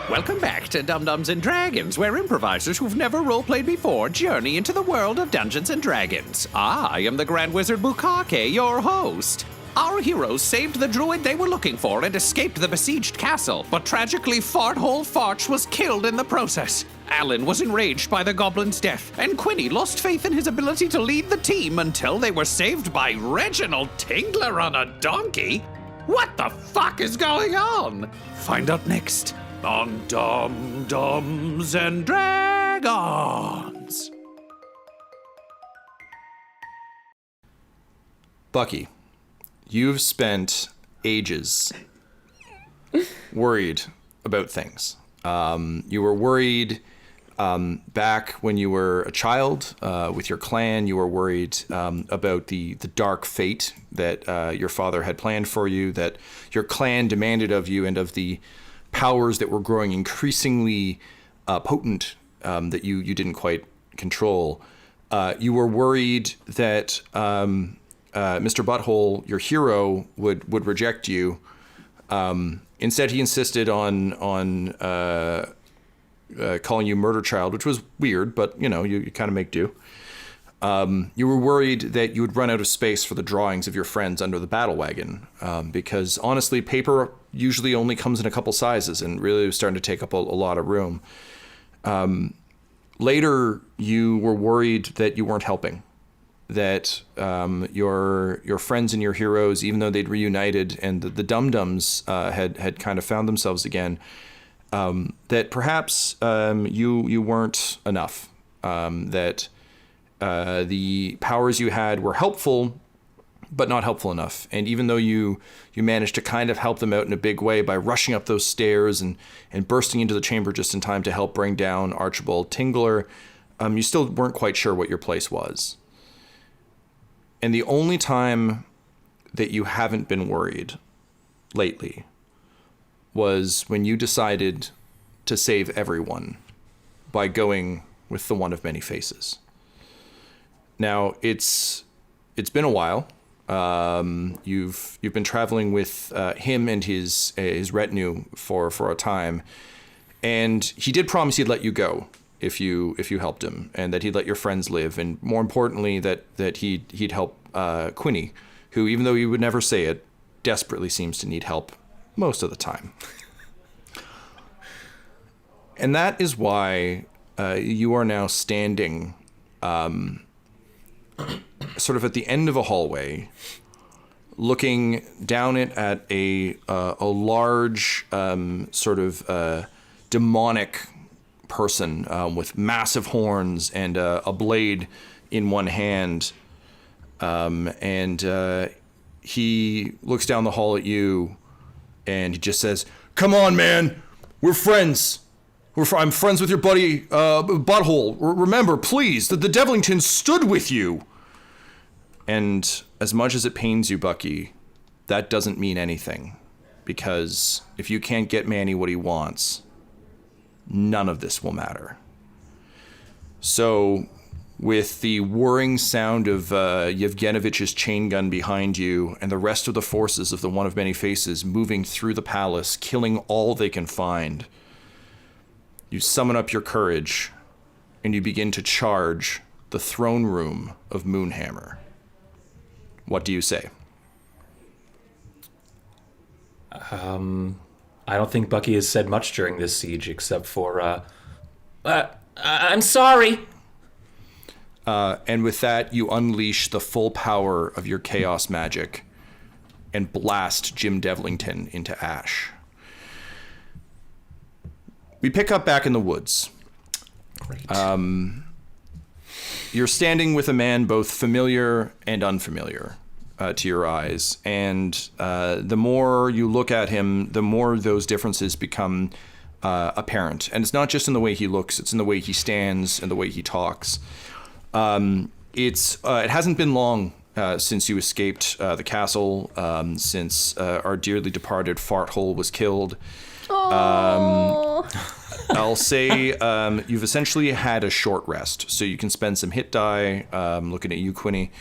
Welcome back to Dum-Dums and Dragons, where improvisers who've never roleplayed before journey into the world of Dungeons and Dragons. I am the Grand Wizard Bukake, your host. Our heroes saved the druid they were looking for and escaped the besieged castle, but tragically Farthole Fartch was killed in the process. Alyn was enraged by the goblin's death, and Quinny lost faith in his ability to lead the team until they were saved by Reginald Tingler on a donkey. What the fuck is going on? Find out next on Dum-Dums and Dragons. Bucky, you've spent ages worried about things. You were worried back when you were a child with your clan. You were worried about the dark fate that your father had planned for you, that your clan demanded of you, and of the powers that were growing increasingly potent that you didn't quite control. You were worried that Mr. Butthole, your hero, would reject you. Instead, he insisted on calling you murder child, which was weird, but you kind of make do. You were worried that you would run out of space for the drawings of your friends under the battle wagon, because honestly, paper usually only comes in a couple sizes, and really it was starting to take up a lot of room. Later, you were worried that you weren't helping, that your friends and your heroes, even though they'd reunited and the Dum-Dums had kind of found themselves again, that perhaps you weren't enough, that the powers you had were helpful, but not helpful enough. And even though you managed to kind of help them out in a big way by rushing up those stairs and bursting into the chamber just in time to help bring down Archibald Tingler, you still weren't quite sure what your place was. And the only time that you haven't been worried lately was when you decided to save everyone by going with the one of many faces. Now, it's been a while. You've been traveling with him and his retinue for a time, and he did promise he'd let you go if you helped him, and that he'd let your friends live, and more importantly that he'd help Quinny, who, even though he would never say it, desperately seems to need help most of the time. And that is why you are now standing sort of at the end of a hallway, looking down it at a large sort of demonic person with massive horns and a blade in one hand, and he looks down the hall at you, and he just says, "Come on, man, we're friends. I'm friends with your buddy Butthole. Remember, please, that the Devlingtons stood with you." And as much as it pains you, Bucky, that doesn't mean anything, because if you can't get Manny what he wants, none of this will matter. So, with the whirring sound of Yevgenovich's chain gun behind you and the rest of the forces of the One of Many Faces moving through the palace, killing all they can find, you summon up your courage and you begin to charge the throne room of Moonhammer. What do you say? I don't think Bucky has said much during this siege except for, I'm sorry. And with that, you unleash the full power of your chaos magic and blast Jim Devlington into ash. We pick up back in the woods. Great. You're standing with a man both familiar and unfamiliar to your eyes, and the more you look at him, the more those differences become apparent. And it's not just in the way he looks, it's in the way he stands and the way he talks. It hasn't been long since you escaped the castle, since our dearly departed Farthole was killed. I'll say you've essentially had a short rest, so you can spend some hit die, looking at you, Quinny,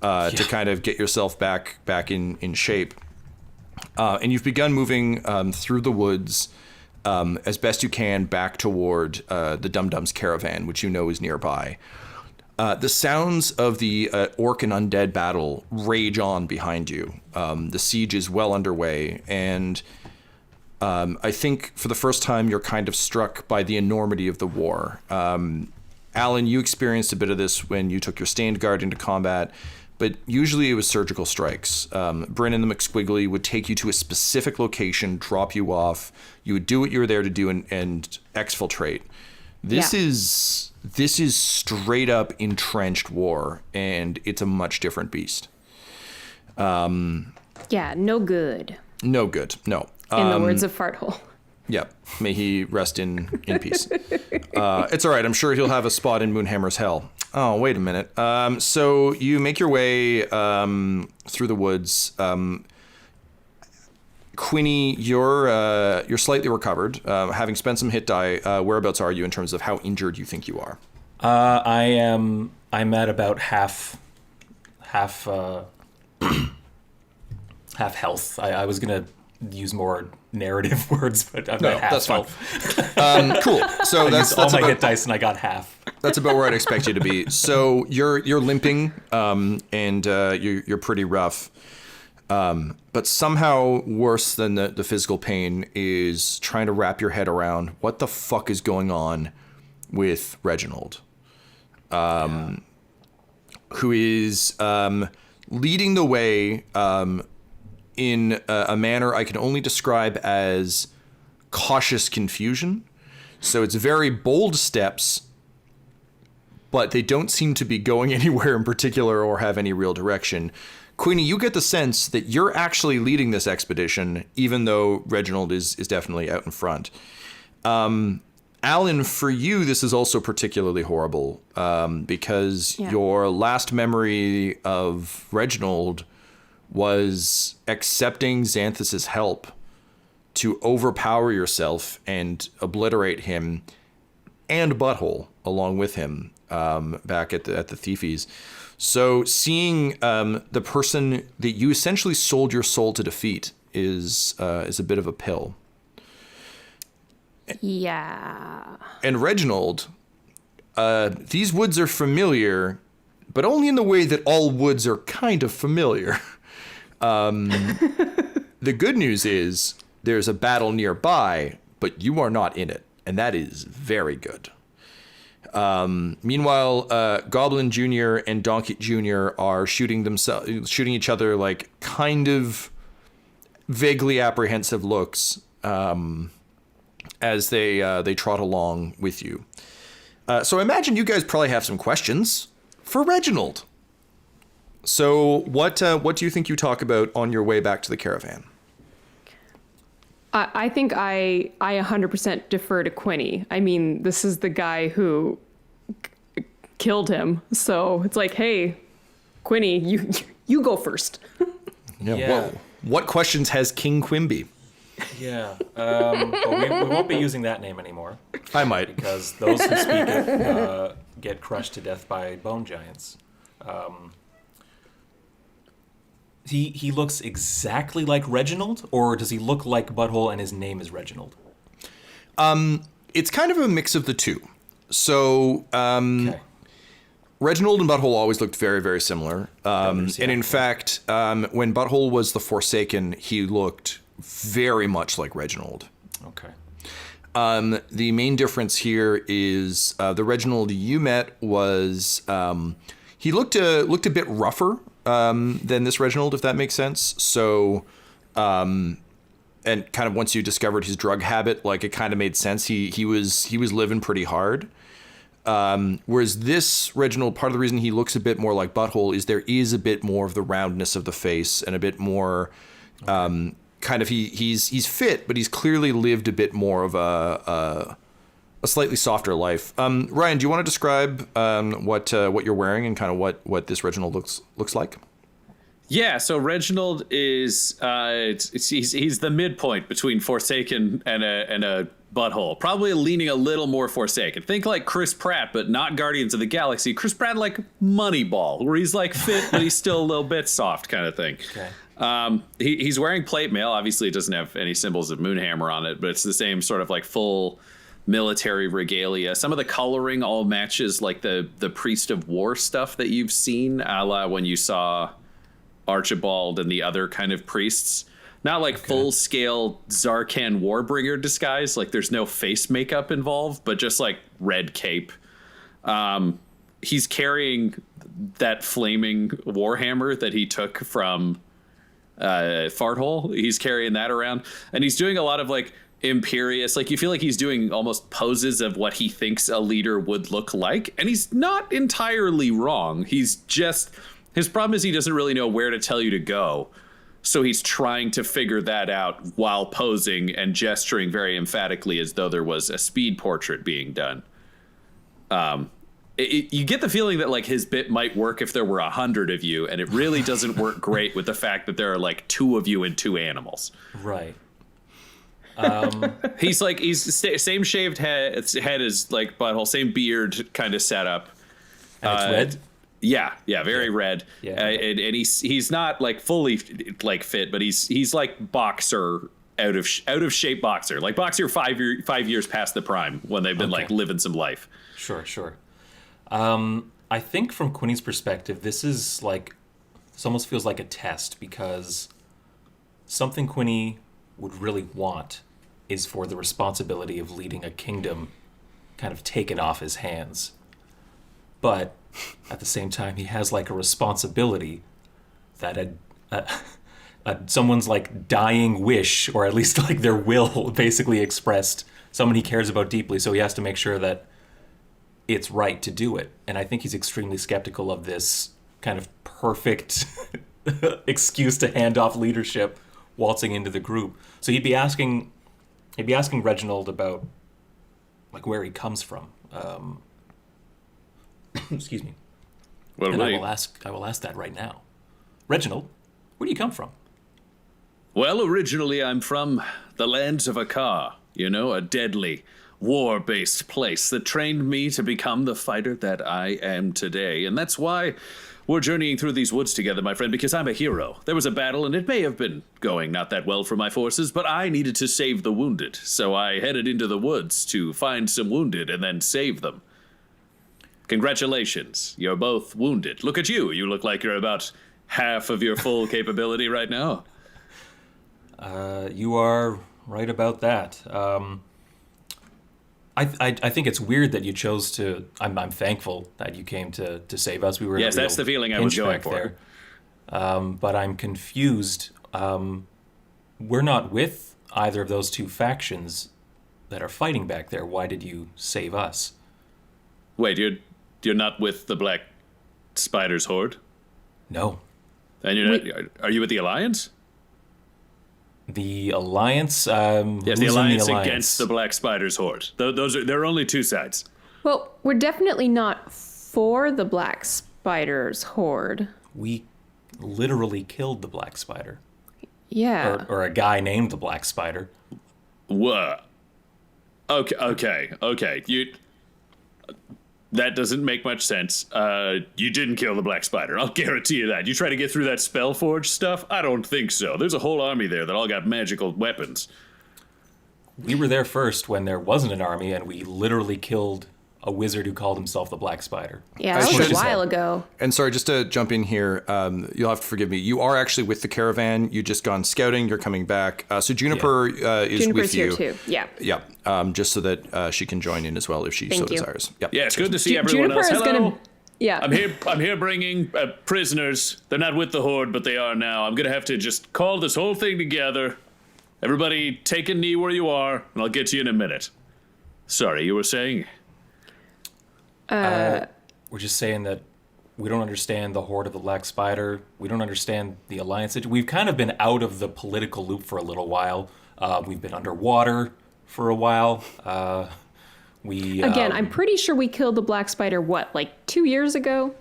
to kind of get yourself back in shape. And you've begun moving through the woods as best you can back toward the Dum Dum's caravan, which you know is nearby. The sounds of the orc and undead battle rage on behind you. The siege is well underway, and I think for the first time you're kind of struck by the enormity of the war. Alyn, you experienced a bit of this when you took your Stand Guard into combat, but usually it was surgical strikes. Bryn and the McSquiggly would take you to a specific location, drop you off. You would do what you were there to do and exfiltrate. This is straight up entrenched war, and it's a much different beast. Yeah, no good. No good. No. In the words of Farthole. Yep. May he rest in peace. It's all right. I'm sure he'll have a spot in Moonhammer's hell. Oh, wait a minute. So you make your way through the woods. Quinny, you're slightly recovered. Having spent some hit die, whereabouts are you in terms of how injured you think you are? I'm at about half health. I was gonna use more narrative words, but I'm at half that's health. Fine. Cool. So that's all my about, hit dice, and I got half. That's about where I'd expect you to be. So you're limping, and you're pretty rough. But somehow worse than the physical pain is trying to wrap your head around what the fuck is going on with Reginald, who is leading the way in a manner I can only describe as cautious confusion. So it's very bold steps, but they don't seem to be going anywhere in particular or have any real direction. Quinny, you get the sense that you're actually leading this expedition, even though Reginald is definitely out in front. Alyn, for you, this is also particularly horrible because your last memory of Reginald was accepting Xanthus's help to overpower yourself and obliterate him and Butthole along with him back at the Thiefies. So seeing the person that you essentially sold your soul to defeat is a bit of a pill. Yeah. And Reginald, these woods are familiar, but only in the way that all woods are kind of familiar. The good news is there's a battle nearby, but you are not in it, and that is very good. Meanwhile, Goblin Jr. and Donkey Jr. are shooting each other like kind of vaguely apprehensive looks as they trot along with you. So I imagine you guys probably have some questions for Reginald. So what do you think you talk about on your way back to the caravan? I think I 100% defer to Quinny. I mean, this is the guy who killed him. So it's like, hey, Quinny, you go first. Yeah. Whoa. What questions has King Quimby? Yeah. Well, we won't be using that name anymore. I might. Because those who speak it get crushed to death by bone giants. He looks exactly like Reginald, or does he look like Butthole and his name is Reginald? It's kind of a mix of the two. So Okay. Reginald and Butthole always looked very, very similar. And in fact, when Butthole was the Forsaken, he looked very much like Reginald. Okay. The main difference here is the Reginald you met was he looked a bit rougher than this Reginald, if that makes sense. So, and kind of once you discovered his drug habit, like it kind of made sense. He was living pretty hard. Whereas this Reginald, part of the reason he looks a bit more like Butthole is there is a bit more of the roundness of the face and a bit more kind of he's fit, but he's clearly lived a bit more of a slightly softer life. Ryan, do you want to describe what you're wearing and kind of what this Reginald looks like? Yeah, so Reginald is he's the midpoint between Forsaken and a Butthole, probably leaning a little more Forsaken. Think like Chris Pratt, but not Guardians of the Galaxy. Chris Pratt like Moneyball, where he's like fit, but he's still a little bit soft kind of thing. Okay. He's wearing plate mail. Obviously, it doesn't have any symbols of Moonhammer on it, but it's the same sort of like full military regalia. Some of the coloring all matches like the Priest of War stuff that you've seen, a la when you saw Archibald and the other kind of priests. Not like full-scale Zarkan Warbringer disguise, like there's no face makeup involved, but just like red cape. He's carrying that flaming warhammer that he took from Farthole. He's carrying that around, and he's doing a lot of like imperious, like you feel like he's doing almost poses of what he thinks a leader would look like, and he's not entirely wrong. He's just, his problem is he doesn't really know where to tell you to go, so he's trying to figure that out while posing and gesturing very emphatically as though there was a speed portrait being done. You get the feeling that like his bit might work if there were 100 of you, and it really doesn't work great with the fact that there are like 2 of you and 2 animals. Right. He's same shaved head as like butthole, same beard kind of setup. And it's red? Yeah, very red. Yeah. And he's not like fully like fit, but he's like boxer out of shape boxer, like boxer 5 years past the prime when they've been like living some life. Sure. I think from Quinny's perspective, this almost feels like a test, because something Quinny would really want is for the responsibility of leading a kingdom kind of taken off his hands. But at the same time, he has like a responsibility that someone's like dying wish, or at least like their will basically expressed, someone he cares about deeply. So he has to make sure that it's right to do it. And I think he's extremely skeptical of this kind of perfect excuse to hand off leadership waltzing into the group. So he'd be asking Reginald about like where he comes from. Excuse me. Well, and I will ask that right now. Reginald, where do you come from? Well, originally I'm from the lands of Akar, a deadly war-based place that trained me to become the fighter that I am today. And that's why we're journeying through these woods together, my friend, because I'm a hero. There was a battle, and it may have been going not that well for my forces, but I needed to save the wounded. So I headed into the woods to find some wounded and then save them. Congratulations, you're both wounded. Look at you. You look like you're about half of your full capability right now. You are right about that. I think it's weird that you chose to. I'm thankful that you came to save us. We were yes, that's the feeling I was going for. There. But I'm confused. We're not with either of those 2 factions that are fighting back there. Why did you save us? Wait, you're not with the Black Spider's Horde? No. And you're not, are you with the Alliance? The Alliance? Yes, the Alliance against the Black Spider's Horde. There are only 2 sides. Well, we're definitely not for the Black Spider's Horde. We literally killed the Black Spider. Yeah. Or a guy named the Black Spider. What? Okay. That doesn't make much sense. You didn't kill the Black Spider. I'll guarantee you that. You try to get through that Spellforge stuff? I don't think so. There's a whole army there that all got magical weapons. We were there first when there wasn't an army, and we literally killed a wizard who called himself the Black Spider. Yeah, that was a while ago. And sorry, just to jump in here, you'll have to forgive me. You are actually with the caravan. You just gone scouting. You're coming back. So Juniper is Juniper's with you. here too. Yeah. Yeah. Just so that she can join in as well if she so desires. Yep. Yeah, it's good to see everyone Juniper else. is Hello. Yeah. I'm here bringing prisoners. They're not with the Horde, but they are now. I'm gonna have to just call this whole thing together. Everybody, take a knee where you are, and I'll get to you in a minute. Sorry, you were saying? We're just saying that we don't understand the Horde of the Black Spider. We don't understand the Alliance. We've kind of been out of the political loop for a little while. We've been underwater for a while. Again, I'm pretty sure we killed the Black Spider, like 2 years ago?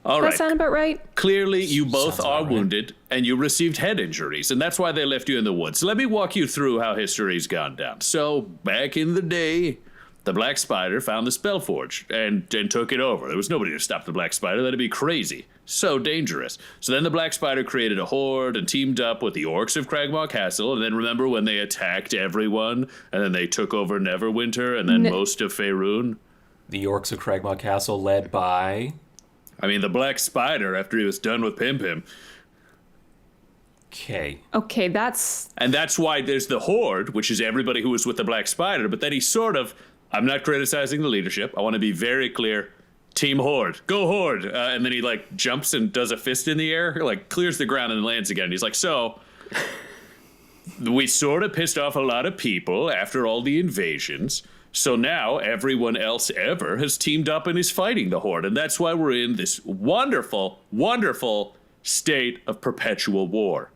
All Does right. that sound about right? Clearly, you both Sounds are about right. wounded, and you received head injuries, and that's why they left you in the woods. So let me walk you through how history's gone down. So, back in the day, the Black Spider found the Spellforge and took it over. There was nobody to stop the Black Spider. That'd be crazy. So dangerous. So then the Black Spider created a horde and teamed up with the orcs of Cragmaw Castle. And then remember when they attacked everyone? And then they took over Neverwinter and then most of Faerun? The orcs of Cragmaw Castle led by... I mean, the Black Spider after he was done with Pim Pim. Okay. Okay, that's... And that's why there's the Horde, which is everybody who was with the Black Spider. But then he sort of... I'm not criticizing the leadership. I want to be very clear. Team Horde. Go Horde. And then he, like, jumps and does a fist in the air. Like, clears the ground and lands again. He's like, so... we sort of pissed off a lot of people after all the invasions. So now everyone else ever has teamed up and is fighting the Horde. And that's why we're in this wonderful, wonderful state of perpetual war.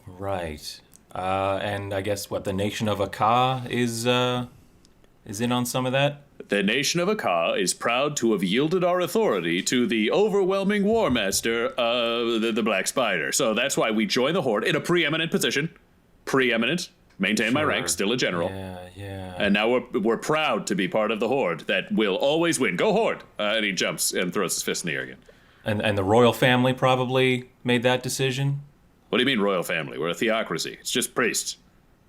Right. And I guess, what, the nation of Aka is in on some of that? The nation of Aka is proud to have yielded our authority to the overwhelming war master, the Black Spider. So that's why we join the Horde in a preeminent position. Preeminent. Maintain my rank, still a general. Yeah. And now we're proud to be part of the Horde that will always win. Go Horde! And he jumps and throws his fist in the air again. And the royal family probably made that decision? What do you mean royal family? We're a theocracy. It's just priests.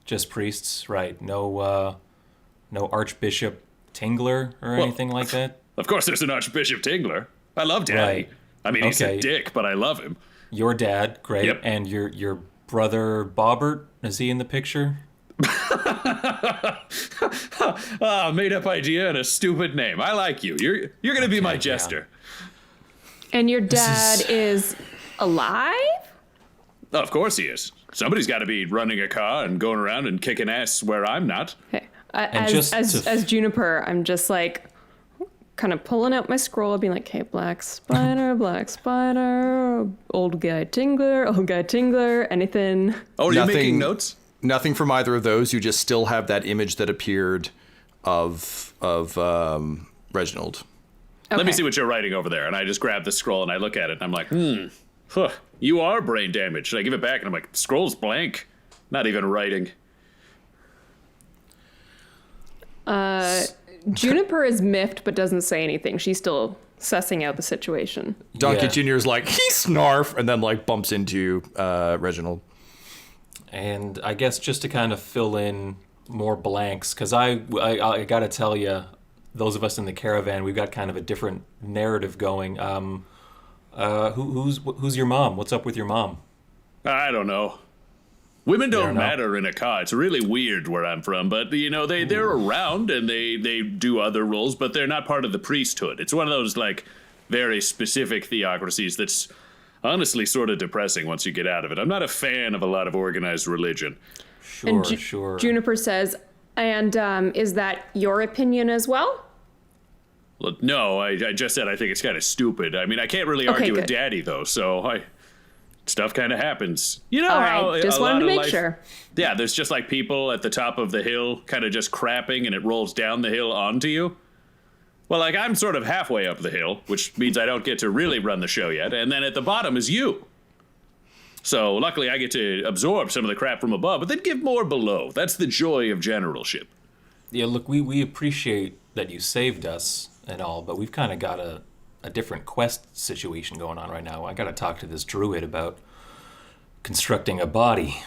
Just priests, right. No Archbishop Tingler or anything like that? Of course there's an Archbishop Tingler. I love Daddy. Right. I mean, he's a dick, but I love him. Your dad, great. Yep. And your brother Bobbert, is he in the picture? Made up idea and a stupid name. I like you. You're gonna be my jester. And your dad is alive? Oh, of course he is. Somebody's got to be running a car and going around and kicking ass where I'm not. Okay. just As Juniper, I'm just like kind of pulling out my scroll, being like, "Hey, Black Spider, old guy Tingler, anything?" Oh, are you making notes? Nothing from either of those. You just still have that image that appeared of Reginald. Okay. Let me see what you're writing over there. And I just grab the scroll and I look at it and I'm like, you are brain damaged. And I give it back and I'm like, scroll's blank. Not even writing. Juniper is miffed but doesn't say anything. She's still sussing out the situation. Donkey Yeah. Jr. is like, he snarf, and then like bumps into Reginald. And I guess just to kind of fill in more blanks, because I got to tell you, those of us in the caravan, we've got kind of a different narrative going. Who's your mom? What's up with your mom? I don't know. Women don't don't know. matter in a car. It's really weird where I'm from, but they're around and they do other roles, but they're not part of the priesthood. It's one of those like very specific theocracies that's honestly sort of depressing once you get out of it. I'm not a fan of a lot of organized religion. Sure, And sure. Juniper says, "And is that your opinion as well?" Well, no, I just said I think it's kind of stupid. I mean, I can't really Okay, argue with good. Daddy though, so stuff kind of happens. You know All how right, just a wanted lot to of make life, sure. Yeah, there's just like people at the top of the hill kind of just crapping and it rolls down the hill onto you. Well, like I'm sort of halfway up the hill, which means I don't get to really run the show yet. And then at the bottom is you. So luckily I get to absorb some of the crap from above, but then give more below. That's the joy of generalship. Yeah, look, we appreciate that you saved us and all, but we've kind of got a different quest situation going on right now. I got to talk to this druid about constructing a body.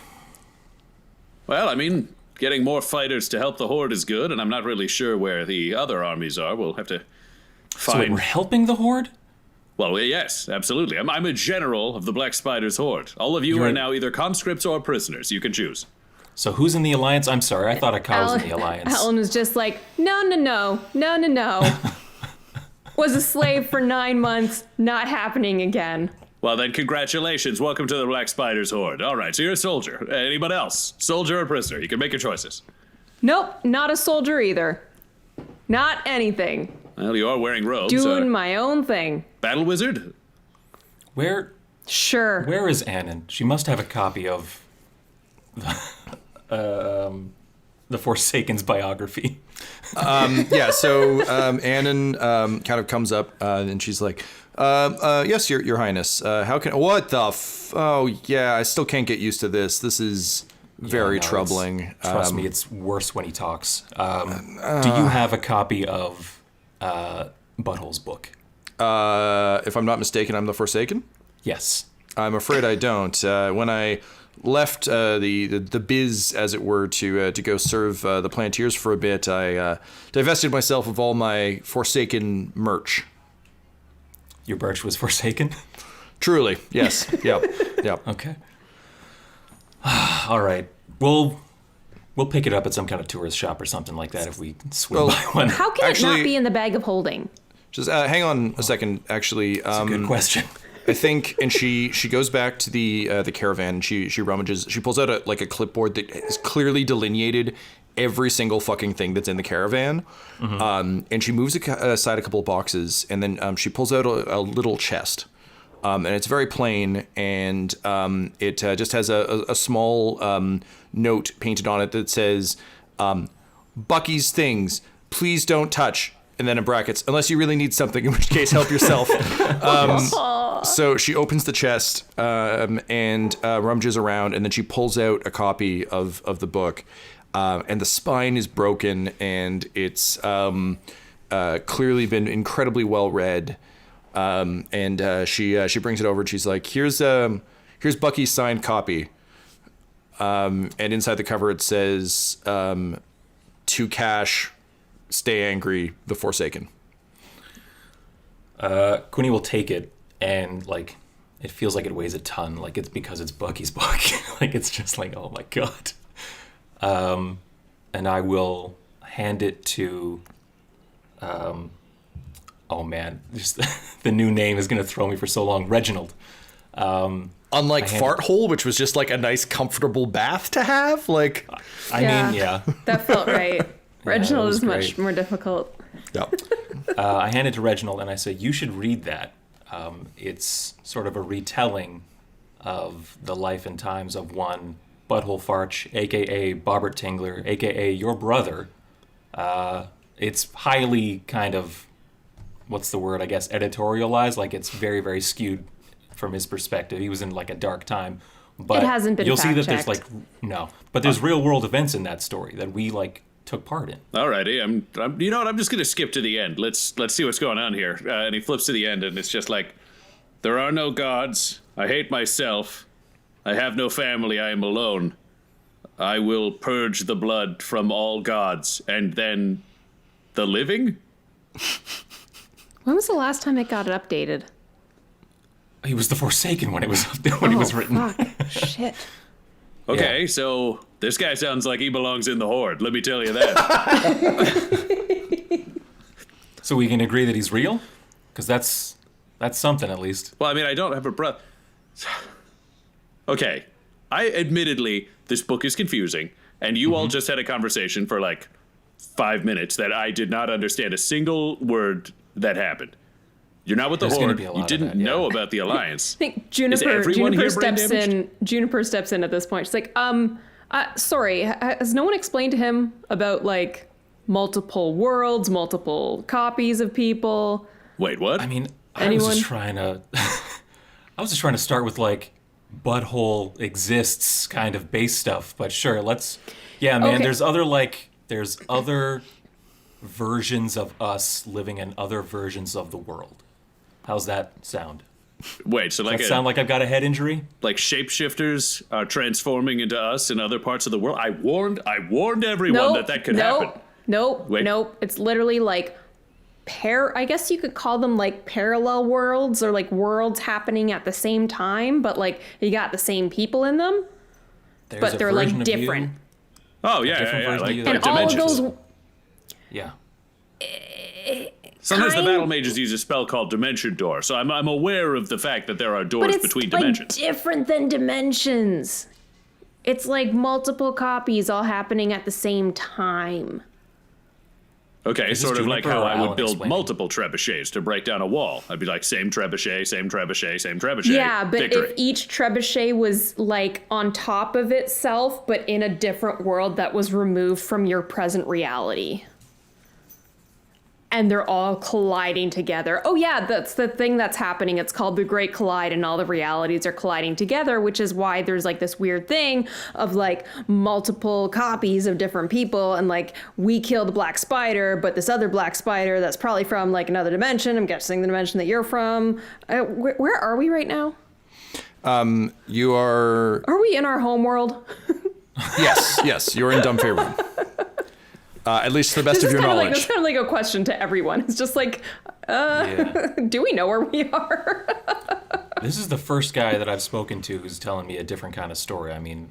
Well, I mean, getting more fighters to help the Horde is good, and I'm not really sure where the other armies are. We'll have to So wait, find... we're helping the Horde? Well, yes, absolutely. I'm a general of the Black Spider's Horde. All of you You're are an- now either conscripts or prisoners. You can choose. So who's in the Alliance? I'm sorry, I thought Aka was in the Alliance. Alyn is just like, no. Was a slave for 9 months, not happening again. Well, then, congratulations. Welcome to the Black Spider's Horde. All right, so you're a soldier. Anybody else? Soldier or prisoner? You can make your choices. Nope, not a soldier either. Not anything. Well, you are wearing robes. Doing my own thing. Battle Wizard? Where Sure. is Annan? She must have a copy of the Forsaken's biography. Yeah, so Annan kind of comes up and she's like, yes, your highness. How can... What the... Oh, yeah, I still can't get used to this. This is very no, troubling. Trust me, it's worse when he talks. Do you have a copy of Butthole's book? If I'm not mistaken, I'm the Forsaken? Yes. I'm afraid I don't. When I left the biz, as it were, to go serve the Plantiers for a bit, I divested myself of all my Forsaken merch. Your birch was forsaken? Truly, yes. Yep. Okay. All right. We'll pick it up at some kind of tourist shop or something like that if we swing by one. How can it not be in the bag of holding? Just hang on a second, actually. That's a good question. I think, and she goes back to the caravan. And she rummages. She pulls out a clipboard that is clearly delineated every single fucking thing that's in the caravan. And she moves aside a couple of boxes, and then she pulls out a little chest. And it's very plain, and it just has a small note painted on it that says, "Bucky's things, please don't touch." And then in brackets, unless you really need something, in which case help yourself. So she opens the chest and rummages around, and then she pulls out a copy of the book. And the spine is broken, and it's clearly been incredibly well read. And she brings it over, and she's like, here's Bucky's signed copy. And inside the cover it says, "To Cash, stay angry, the Forsaken." Quinny will take it, and it feels like it weighs a ton. Like it's because it's Bucky's book. It's just like, oh my god. And I will hand it to. Oh man, just the new name is gonna throw me for so long. Reginald. Unlike Farthole, which was just like a nice, comfortable bath to have. I mean, yeah. That felt right. Reginald was is much great. more difficult. Yep. I hand it to Reginald, and I say, you should read that. It's sort of a retelling of the life and times of one Butthole Fartch, a.k.a. Bobbert Tingler, a.k.a. your brother. It's highly kind of, what's the word, I guess, editorialized. It's very, very skewed from his perspective. He was in a dark time. But It hasn't been you'll see that fact-checked. there's but there's real world events in that story that we took part in. Alrighty, I'm you know what? I'm just gonna skip to the end. Let's see what's going on here. And he flips to the end, and it's just there are no gods. I hate myself. I have no family. I am alone. I will purge the blood from all gods, and then the living. When was the last time it got updated? He was the Forsaken when it was when it was written. Fuck. Shit. Okay, Yeah. so this guy sounds like he belongs in the Horde. Let me tell you that. So we can agree that he's real, because that's something at least. Well, I mean, I don't have a brother. Okay, admittedly, this book is confusing, and you all just had a conversation for 5 minutes that I did not understand a single word that happened. You're not with the There's gonna Horde. be a lot You of didn't that, yeah. know about the Alliance. I think Juniper everyone here brain steps damaged? in. Juniper steps in at this point. She's like, sorry, has no one explained to him about multiple worlds, multiple copies of people? Wait, what? I mean, I Anyone? was just trying to start with butthole exists kind of base stuff, but sure, let's. Yeah, man. Okay. There's other versions of us living in other versions of the world. How's that sound? Wait, so Does that sound like I've got a head injury? shapeshifters are transforming into us in other parts of the world? I warned everyone that could happen. Nope. Wait. Nope. It's literally I guess you could call them parallel worlds or worlds happening at the same time, but you got the same people in them, There's but a they're version of you. different. Oh, yeah, different version of you And that all of dimensions. those. Yeah. Sometimes the kind- battle mages use a spell called Dimension Door, so I'm aware of the fact that there are But doors it's between dimensions. different than dimensions. It's multiple copies all happening at the same time. Okay, Is this sort of like Juniper how or I would Alyn build explaining? multiple trebuchets to break down a wall. I'd be like, same trebuchet, same trebuchet, same trebuchet. Yeah, but victory. if each trebuchet was on top of itself, but in a different world that was removed from your present reality. and they're all colliding together. Oh yeah, that's the thing that's happening. It's called the Great Collide, and all the realities are colliding together, which is why there's like this weird thing of like multiple copies of different people, and like we kill the black spider, but this other black spider that's probably from like another dimension, I'm guessing the dimension that you're from. Where are we right now? You are... Are we in our home world? Yes, you're in Dumfay Room. At least to the best of your knowledge. It's kind of like a question to everyone. It's just like, do we know where we are? This is the first guy that I've spoken to who's telling me a different kind of story. I mean,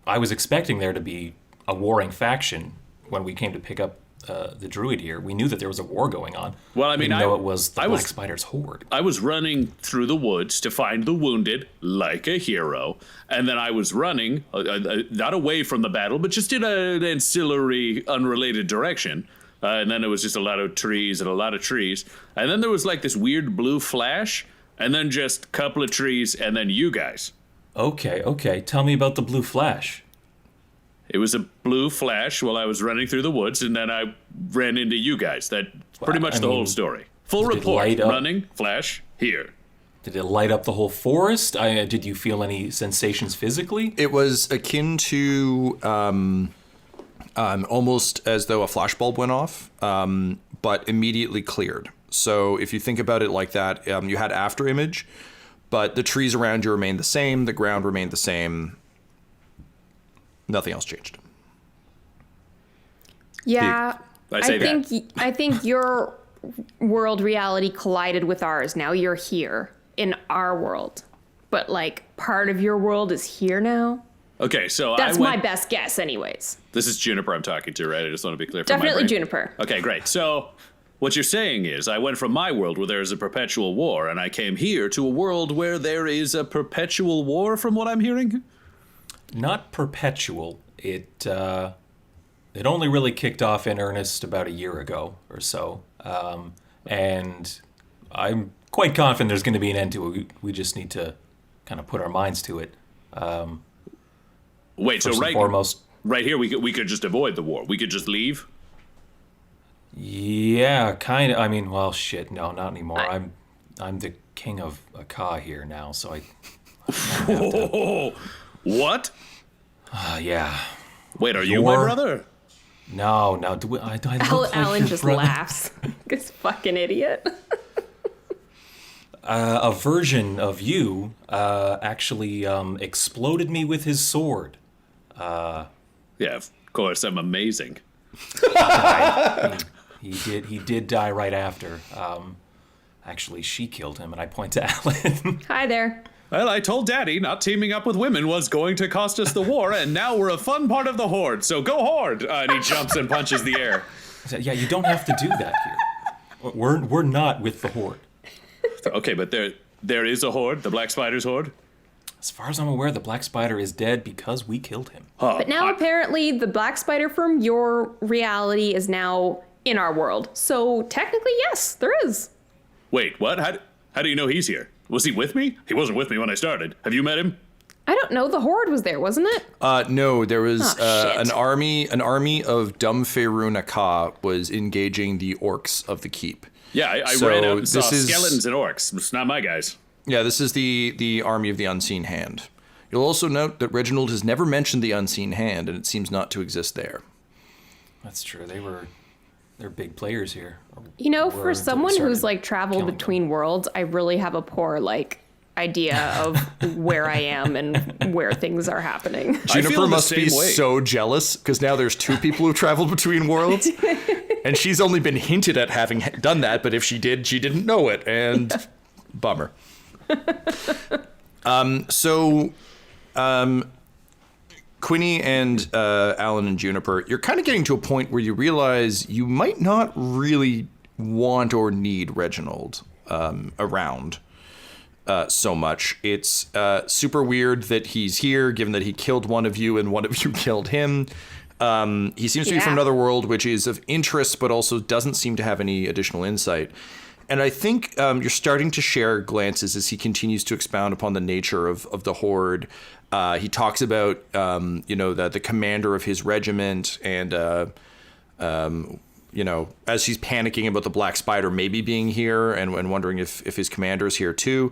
I was expecting there to be a warring faction when we came to pick up the druid here. We knew that there was a war going on. Well, I mean, even though it was the Black Spider's horde. I was running through the woods to find the wounded, like a hero, and then I was running, not away from the battle, but just in an ancillary, unrelated direction. And then it was just a lot of trees, and then there was like this weird blue flash, and then just a couple of trees, and then you guys. Okay. Tell me about the blue flash. It was a blue flash while I was running through the woods, and then I ran into you guys. That's pretty much the whole story. Full report. Running, flash, here. Did it light up the whole forest? Did you feel any sensations physically? It was akin to almost as though a flashbulb went off, but immediately cleared. So if you think about it like that, you had after image, but the trees around you remained the same, the ground remained the same. Nothing else changed. Yeah, I think your world reality collided with ours. Now you're here in our world, but like part of your world is here now. Okay, so that's my best guess, anyways. This is Juniper I'm talking to, right? I just want to be clear. Definitely Juniper. Okay, great. So what you're saying is I went from my world where there's a perpetual war, and I came here to a world where there is a perpetual war, from what I'm hearing. Not perpetual. It only really kicked off in earnest about a year ago or so, and I'm quite confident there's going to be an end to it. We just need to kind of put our minds to it. Wait, so right here we could just avoid the war. We could just leave. Yeah, kind of. I mean, well, shit. No, not anymore. I'm the king of Aka here now, so I. What? Yeah. Wait, are you my brother? No. Do I look like Alyn your just brother? laughs. This fucking idiot. A version of you actually exploded me with his sword. Yeah, of course. I'm amazing. He did die right after. Actually, she killed him, and I point to Alyn. Hi there. Well, I told Daddy not teaming up with women was going to cost us the war, and now we're a fun part of the Horde, so go Horde! And he jumps and punches the air. Yeah, you don't have to do that here. We're not with the Horde. Okay, but there is a Horde, the Black Spider's Horde? As far as I'm aware, the Black Spider is dead because we killed him. But now apparently the Black Spider from your reality is now in our world. So technically, yes, there is. Wait, what? How do you know he's here? Was he with me? He wasn't with me when I started. Have you met him? I don't know. The Horde was there, wasn't it? No, there was an army of Dumfay Aka was engaging the orcs of the keep. Yeah, I ran out and saw skeletons and orcs. It's not my guys. Yeah, this is the army of the Unseen Hand. You'll also note that Reginald has never mentioned the Unseen Hand, and it seems not to exist there. That's true. They're big players here. You know, for someone who's like traveled between worlds, I really have a poor idea of where I am and where things are happening. Juniper must be so jealous because now there's two people who traveled between worlds, and she's only been hinted at having done that. But if she did, she didn't know it, and bummer. Quinny and Alyn and Juniper, you're kind of getting to a point where you realize you might not really want or need Reginald around so much. It's super weird that he's here, given that he killed one of you and one of you killed him. He seems to be from another world, which is of interest, but also doesn't seem to have any additional insight. And I think you're starting to share glances as he continues to expound upon the nature of the Horde. He talks about, the commander of his regiment and as he's panicking about the black spider maybe being here and wondering if his commander is here too.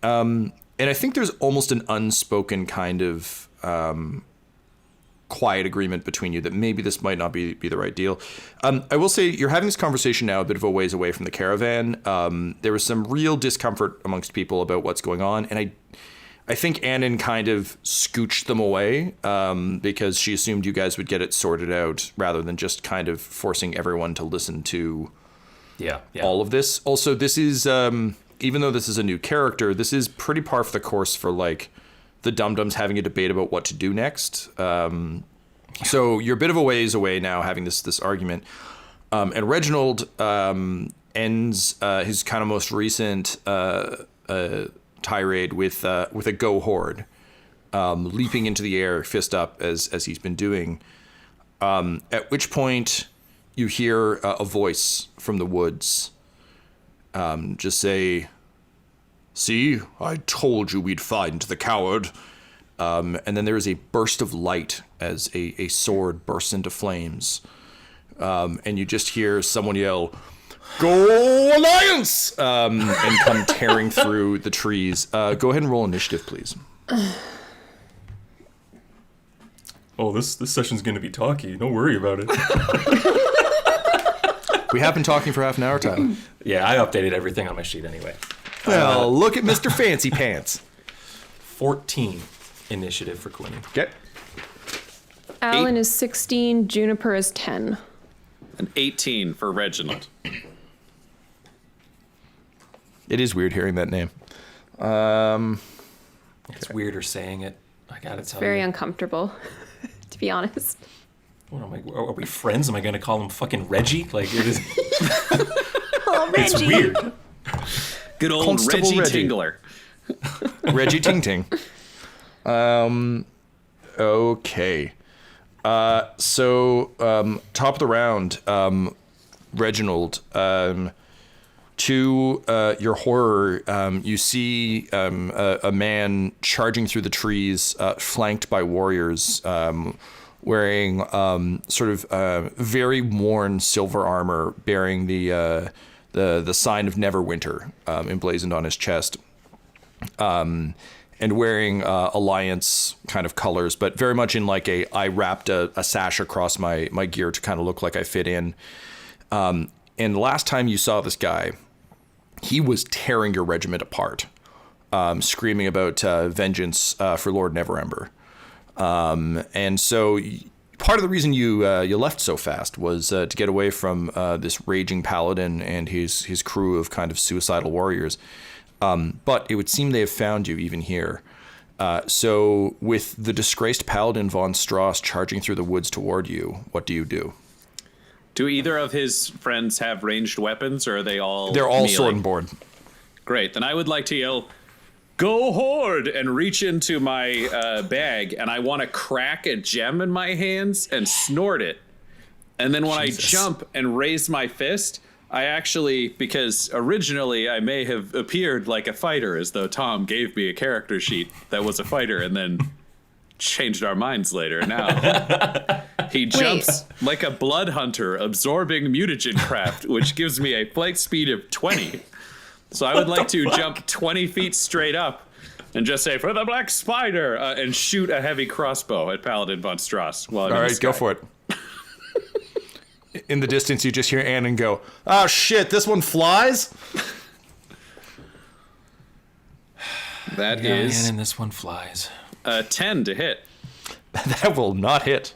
And I think there's almost an unspoken kind of quiet agreement between you that maybe this might not be the right deal. I will say you're having this conversation now a bit of a ways away from the caravan. There was some real discomfort amongst people about what's going on, and I think Alyn kind of scooched them away because she assumed you guys would get it sorted out rather than just kind of forcing everyone to listen to all of this. Also, this is, even though this is a new character, this is pretty par for the course for like the Dum-Dums having a debate about what to do next. So you're a bit of a ways away now having this argument. And Reginald ends his kind of most recent tirade with a go Horde, leaping into the air, fist up as he's been doing. At which point you hear a voice from the woods just say, "See, I told you we'd find the coward." And then there is a burst of light as a sword bursts into flames. And you just hear someone yell, "Go Alliance!" And come tearing through the trees. Go ahead and roll initiative, please. Oh, this session's going to be talky. Don't worry about it. We have been talking for half an hour, Tyler. Yeah, I updated everything on my sheet anyway. Well, look at Mr. Fancy Pants. 14 initiative for Quinny. Okay. Alyn is 16, Juniper is 10. An 18 for Reginald. It is weird hearing that name. It's weirder saying it. I gotta tell Very you. uncomfortable, to be honest. What am I? Are we friends? Am I gonna call him fucking Reggie? Like it is. Oh, Reggie. It's weird. Good old Constable Reggie Reggie. Tingler. Reggie Ting Ting. Okay. So, top of the round, Reginald, to your horror, you see a man charging through the trees, flanked by warriors, wearing sort of very worn silver armor, bearing the sign of Neverwinter emblazoned on his chest, and wearing Alliance kind of colors, but very much in like I wrapped a sash across my gear to kind of look like I fit in. And the last time you saw this guy, he was tearing your regiment apart, screaming about vengeance for Lord Neverember. And so part of the reason you left so fast was to get away from this raging paladin and his crew of kind of suicidal warriors. But it would seem they have found you even here. So with the disgraced paladin von Strauss charging through the woods toward you, what do you do? Do either of his friends have ranged weapons, or are they all They're all melee? sword and board. Great. Then I would like to yell, "Go Horde!" and reach into my bag, and I want to crack a gem in my hands and snort it. And then when I jump and raise my fist, I actually, because originally I may have appeared like a fighter, as though Tom gave me a character sheet that was a fighter and then changed our minds later. Now he jumps like a blood hunter, absorbing mutagen craft, which gives me a flight speed of 20. So I would like to jump 20 feet straight up and just say, "For the black spider," and shoot a heavy crossbow at Paladin von Strauss. While I'm All in the right, go sky. for it. In the distance, you just hear Annan go, "Oh shit, this one flies?" That is and this one flies. 10 to hit. That will not hit.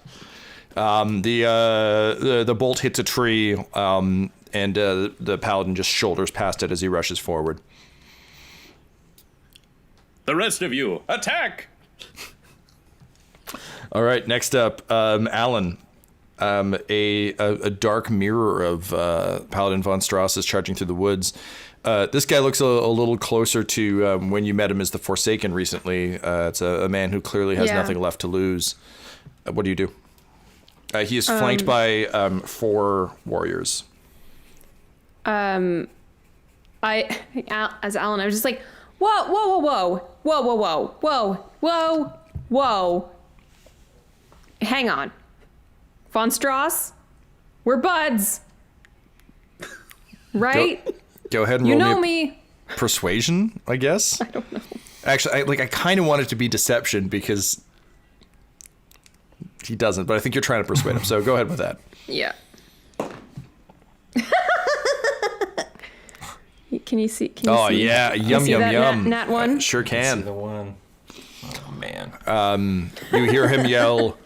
The bolt hits a tree, and the paladin just shoulders past it as he rushes forward. The rest of you, attack! All right, next up, Alyn. A dark mirror of Paladin von Strauss is charging through the woods. This guy looks a little closer to when you met him as the Forsaken recently. It's a man who clearly has nothing left to lose. What do you do? He is flanked by 4 warriors. As Alyn, I was just like, whoa, whoa, whoa, whoa, whoa, whoa, whoa, whoa, whoa. Hang on. Von Strauss, we're buds. right? Go ahead and You roll know me me. persuasion, I guess. I don't know. Actually, I kind of want it to be deception because he doesn't, but I think you're trying to persuade him. So go ahead with that. Yeah. Can you see? Can you Oh see? yeah, Can you yum see yum that yum. Nat one. Sure See can. the one. Oh man. You hear him yell,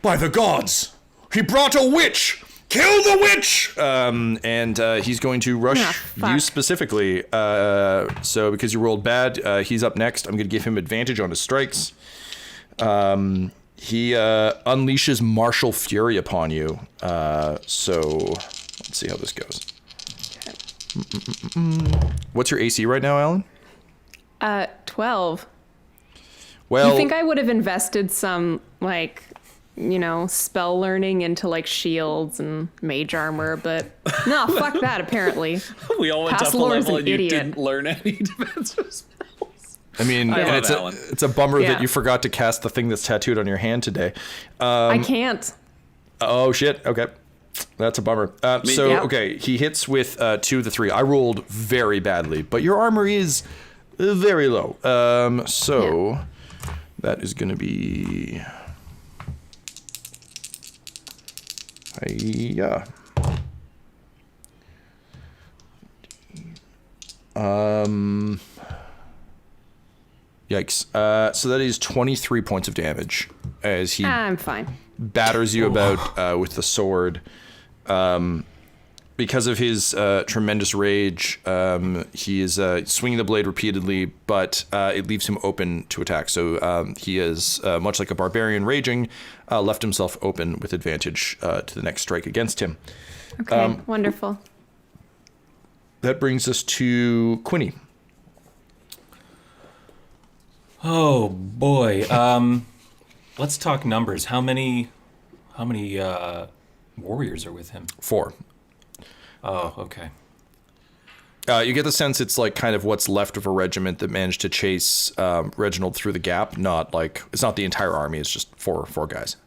"By the gods, he brought a witch! Kill the witch!" And he's going to rush fuck. you specifically. So because you rolled bad, he's up next. I'm going to give him advantage on his strikes. He unleashes martial fury upon you. So let's see how this goes. What's your AC right now, Alyn? 12. Well, You think I would have invested some, like, spell learning into, like, shields and mage armor, but no, fuck that, apparently. We all went Past up a Lauren's level an and you idiot. didn't learn any defensive spells. I mean, I and love it's a bummer Yeah. that you forgot to cast the thing that's tattooed on your hand today. I can't. Oh shit. Okay, that's a bummer. So Yeah. okay, he hits with 2 of the 3. I rolled very badly, but your armor is very low. So that is going to be. Yeah. Yikes. So that is 23 points of damage as he I'm fine. batters you about with the sword. Because of his tremendous rage, he is swinging the blade repeatedly, but it leaves him open to attack. So he is, much like a barbarian raging, left himself open with advantage to the next strike against him. Okay, wonderful. That brings us to Quinny. Oh boy. Let's talk numbers. How many warriors are with him? 4. Oh, okay. You get the sense it's like kind of what's left of a regiment that managed to chase Reginald through the gap. Not like it's not the entire army. It's just four guys.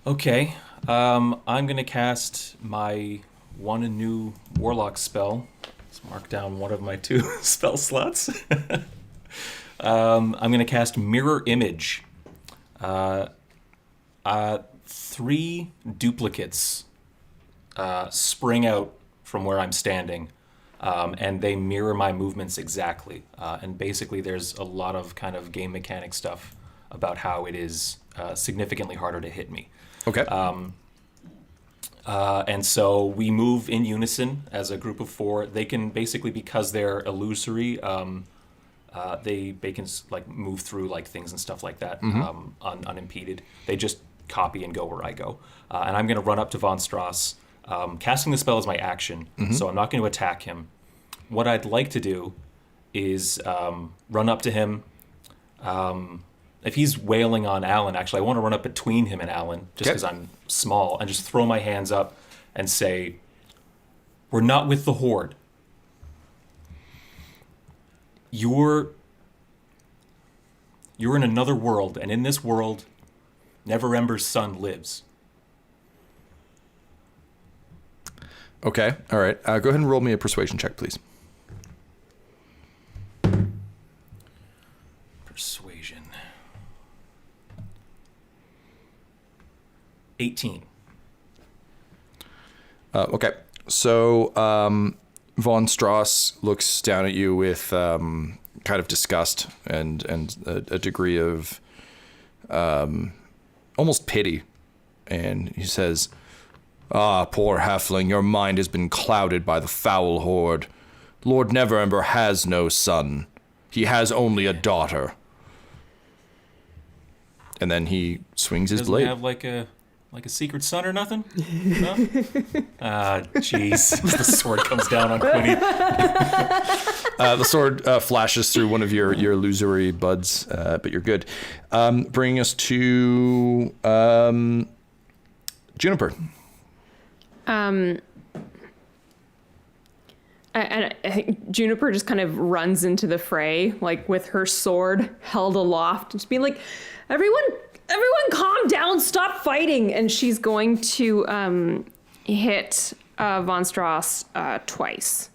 Okay. I'm gonna cast my one new warlock spell. Let's mark down one of my 2 spell slots. I'm gonna cast Mirror Image. 3 duplicates spring out from where I'm standing, and they mirror my movements exactly. And basically, there's a lot of kind of game mechanic stuff about how it is significantly harder to hit me. Okay. And so we move in unison as a group of 4. They can basically, because they're illusory, they can like move through like things and stuff like that unimpeded. They just copy and go where I go. And I'm going to run up to Von Strauss. Casting the spell is my action, so I'm not going to attack him. What I'd like to do is run up to him. If he's wailing on Alyn, actually, I want to run up between him and Alyn, just because I'm small, and just throw my hands up and say, "We're not with the Horde. You're in another world, and in this world, Neverember's son lives." Okay. All right. Go ahead and roll me a persuasion check, please. Persuasion. 18. Okay. So Von Strauss looks down at you with kind of disgust and a degree of almost pity, and he says, "Ah, poor halfling, your mind has been clouded by the foul Horde. Lord Neverember has no son. He has only a daughter." And then he swings his Doesn't blade. have like a secret son or nothing? No? Ah, jeez. The sword comes down on Quinny. The sword flashes through one of your illusory buds, but you're good. Bringing us to Juniper. And I think Juniper just kind of runs into the fray, like with her sword held aloft, just being like, everyone calm down, stop fighting. And she's going to hit Von Strauss twice.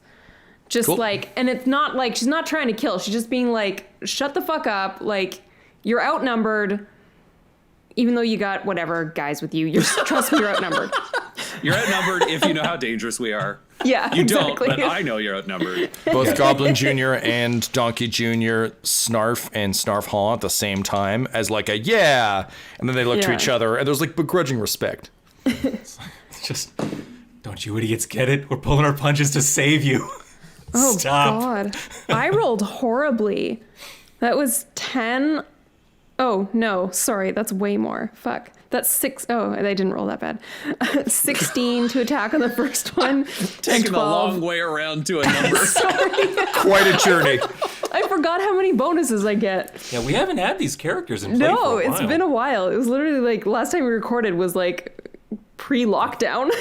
Just Cool. like, and it's not like she's not trying to kill. She's just being like, shut the fuck up. Like, you're outnumbered. Even though you got whatever guys with you, trust me, you're outnumbered. You're outnumbered if you know how dangerous we are. Yeah, You exactly. don't, but I know you're outnumbered. Both Goblin Jr. and Donkey Jr. snarf and snarf haw at the same time as like a yeah, and then they look to Yeah. each other and there's like begrudging respect. It's just, don't you idiots get it? We're pulling our punches to save you. Oh, Stop. God. I rolled horribly. That was 10. Oh, no. Sorry. That's way more. Fuck. That's 6. Oh, I didn't roll that bad. 16 to attack on the first one. Taking and a 12. long way around to a number. Quite a journey. I forgot how many bonuses I get. Yeah, we haven't had these characters in play No, for a it's while. been a while. It was literally like last time we recorded was like pre-lockdown.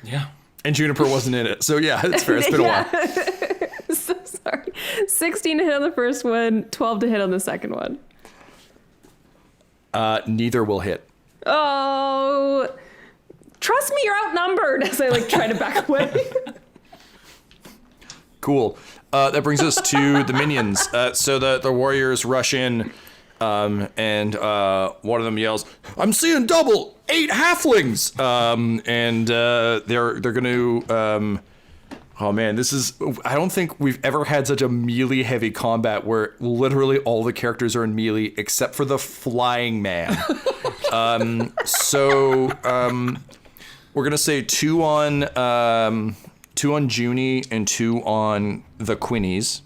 Yeah. And Juniper wasn't in it. So yeah, it's fair. It's been a while. So sorry. 16 to hit on the first one, 12 to hit on the second one. Neither will hit. Oh, trust me, you're outnumbered as I like try to back away. Cool. That brings us to the minions. So the warriors rush in, and one of them yells, "I'm seeing double! 8 halflings!" And they're gonna. Oh man, this is. I don't think we've ever had such a melee heavy combat where literally all the characters are in melee except for the flying man. So we're gonna say 2 on 2 on Junie and 2 on the Quinnies.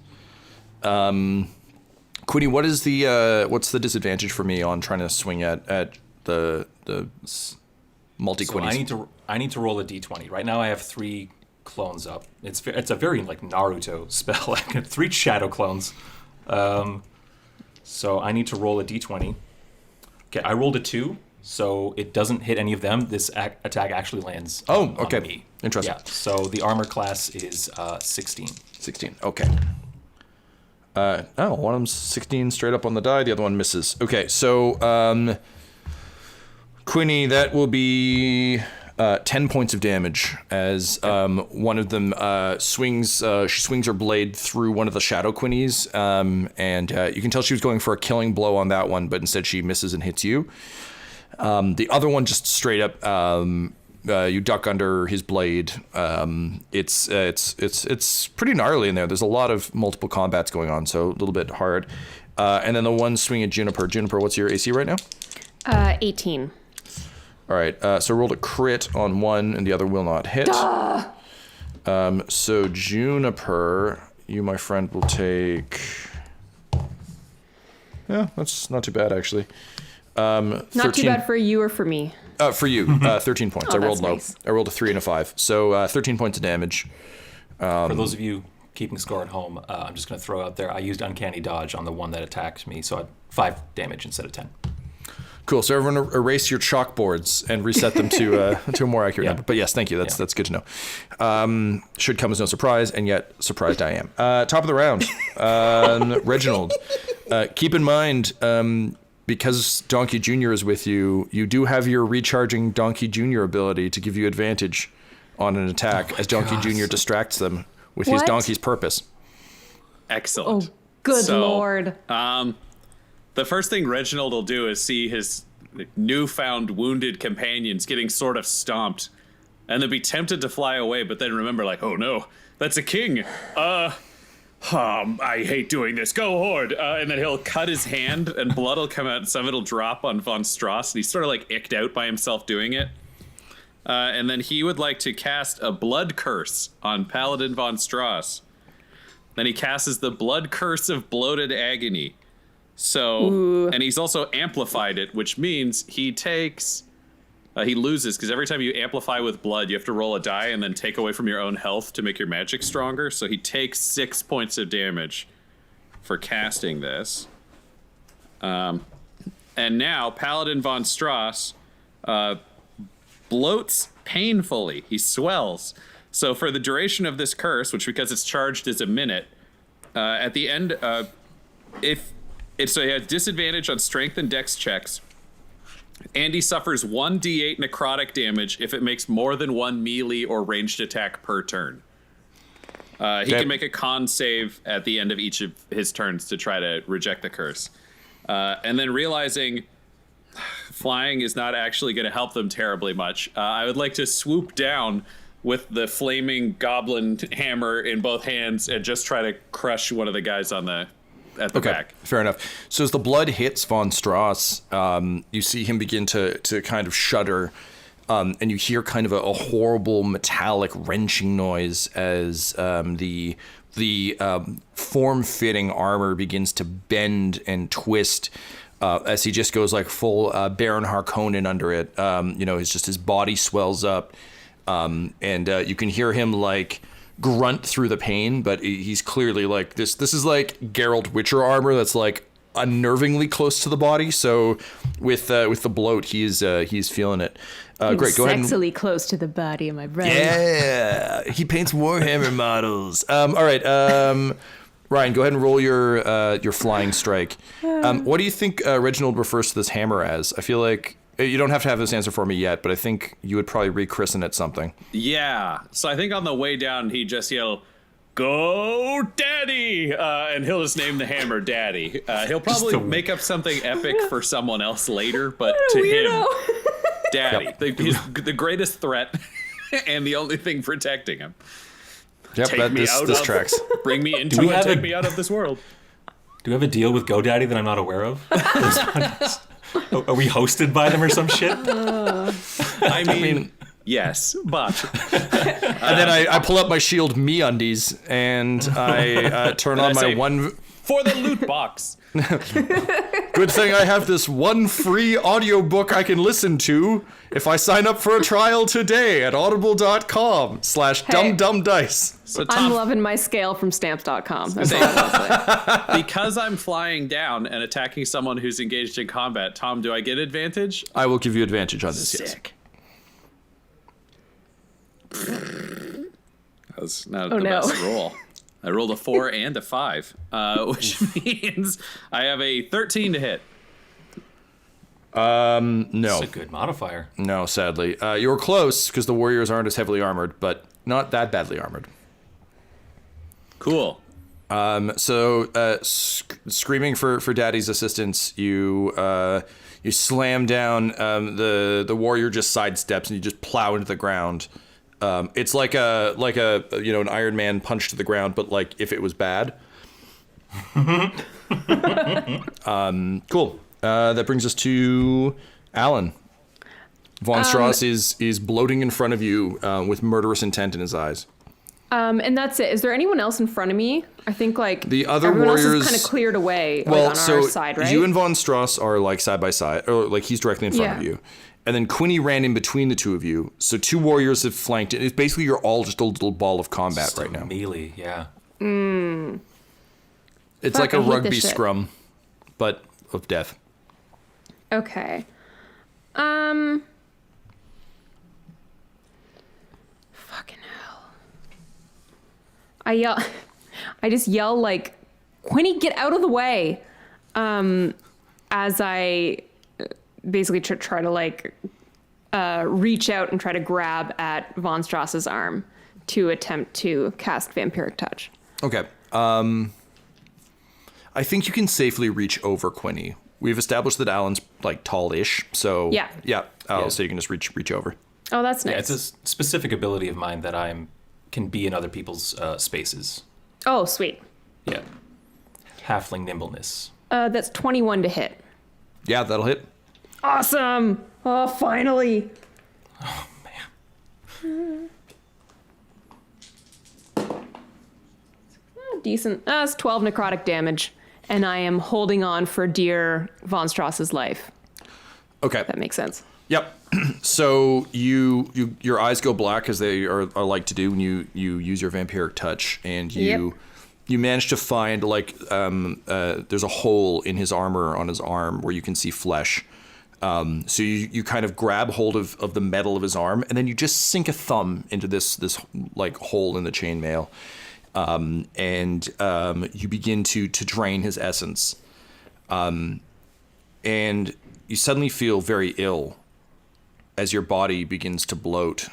Quinny, what's the disadvantage for me on trying to swing at the multi So Quinnies? I need to roll a d20. Right now I have 3 clones up. It's a very like Naruto spell. I get 3 shadow clones. So I need to roll a d20. Okay, I rolled a 2, so it doesn't hit any of them. This attack actually lands on okay. me. Interesting. Yeah, so the armor class is 16. 16. Okay. One of them's 16 straight up on the die. The other one misses. Okay, so Quinny, that will be 10 points of damage as one of them swings. She swings her blade through one of the shadow Quinnies, and you can tell she was going for a killing blow on that one, but instead she misses and hits you. The other one just straight up. You duck under his blade. It's pretty gnarly in there. There's a lot of multiple combats going on, so a little bit hard. And then the one swing at Juniper. Juniper, what's your AC right now? 18. All right. So rolled a crit on one, and the other will not hit. So Juniper, you, my friend, will take. Yeah, that's not too bad actually. 13... Not too bad for you or for me. For you, 13 points. Oh, I rolled that's low. nice. I rolled a 3 and a 5. So 13 points of damage. For those of you keeping score at home, I'm just going to throw out there, I used Uncanny Dodge on the one that attacked me, so I had 5 damage instead of 10. Cool. So everyone erase your chalkboards and reset them to a more accurate Yeah. number. But yes, thank you. That's good to know. Should come as no surprise, and yet surprised I am. Top of the round. Reginald. Keep in mind, because Donkey Jr. is with you, you do have your recharging Donkey Jr. ability to give you advantage on an attack as Donkey Jr. distracts them with his What? donkey's purpose. Excellent. Oh, good So, lord. The first thing Reginald will do is see his newfound wounded companions getting sort of stomped, and then be tempted to fly away, but then remember, like, oh no, that's a king. I hate doing this. Go Horde. And then he'll cut his hand, and blood will come out, and some of it'll drop on Von Strauss, and he's sort of like icked out by himself doing it. And then he would like to cast a blood curse on Paladin Von Strauss. Then he casts the blood curse of bloated agony. So, and he's also amplified it, which means he takes, he loses, because every time you amplify with blood, you have to roll a die and then take away from your own health to make your magic stronger. So he takes 6 points of damage for casting this. And now Paladin Von Strauss bloats painfully. He swells. So for the duration of this curse, which because it's charged is a minute, at the end, so he has disadvantage on strength and dex checks. Andy suffers 1d8 necrotic damage if it makes more than one melee or ranged attack per turn. He can make a con save at the end of each of his turns to try to reject the curse. And then realizing flying is not actually going to help them terribly much, I would like to swoop down with the flaming goblin hammer in both hands and just try to crush one of the guys at the back. Fair enough. So as the blood hits Von Strauss, you see him begin to kind of shudder, and you hear kind of a horrible metallic wrenching noise as the form-fitting armor begins to bend and twist as he just goes like full Baron Harkonnen under it. It's just his body swells up, and you can hear him like grunt through the pain, but he's clearly like this is like Geralt Witcher armor that's like unnervingly close to the body. So with the bloat, he's feeling it. Great, go ahead. Sexily close to the body of my brother. Yeah, he paints Warhammer models. All right, Ryan, go ahead and roll your flying strike. What do you think Reginald refers to this hammer as? I feel like you don't have to have this answer for me yet, but I think you would probably rechristen it something. Yeah. So I think on the way down, he just yelled, "Go, Daddy!" And he'll just name the hammer Daddy. He'll probably make up something epic for someone else later, but to him, Daddy. Yep. He's the greatest threat and the only thing protecting him. Yep, this tracks. Bring me into it, take me out of this world. Do we have a deal with GoDaddy that I'm not aware of? Are we hosted by them or some shit? I mean, yes, but... and then I pull up my Shield MeUndies and I turn on my one... For the loot box. Good thing I have this one free audiobook I can listen to if I sign up for a trial today at audible.com/dumdumdice. So I'm loving my scale from stamps.com. That's all I will say. Because I'm flying down and attacking someone who's engaged in combat, Tom, do I get advantage? I will give you advantage on this, Sick. Yes. That was not the best roll. I rolled a 4 and a 5, which means I have a 13 to hit. No. That's a good modifier. No, sadly. You were close because the warriors aren't as heavily armored, but not that badly armored. Cool. So screaming for Daddy's assistance, you slam down. The warrior just sidesteps and you just plow into the ground. It's like a an Iron Man punch to the ground, but like if it was bad. Cool. That brings us to Alyn. Von Strauss is bloating in front of you with murderous intent in his eyes. And that's it. Is there anyone else in front of me? I think like the other everyone warriors else is kind of cleared away on our side, right? You and Von Strauss are like side by side, or like he's directly in front of you. And then Quinny ran in between the two of you. So 2 warriors have flanked it. It's basically you're all just a little ball of combat Still right now. Melee, yeah. It's like a rugby scrum, but of death. Okay. Fucking hell. I just yell like, Quinny, get out of the way. As I basically try to like reach out and try to grab at Von Strauss's arm to attempt to cast Vampiric Touch. Okay. I think you can safely reach over Quinny. We've established that Alyn's like tall-ish, so yeah. So you can just reach over. Oh, that's nice. Yeah, it's a specific ability of mine that can be in other people's spaces. Oh, sweet. Yeah. Halfling nimbleness. That's 21 to hit. Yeah, that'll hit. Awesome! Oh, finally. Oh, man. Decent. That's 12 necrotic damage, and I am holding on for dear Von Strauss's life. Okay. That makes sense. Yep. So your eyes go black as they are like to do when you use your vampiric touch, and you manage to find like there's a hole in his armor on his arm where you can see flesh. So you kind of grab hold of the metal of his arm, and then you just sink a thumb into this like hole in the chainmail, and you begin to drain his essence. And you suddenly feel very ill as your body begins to bloat,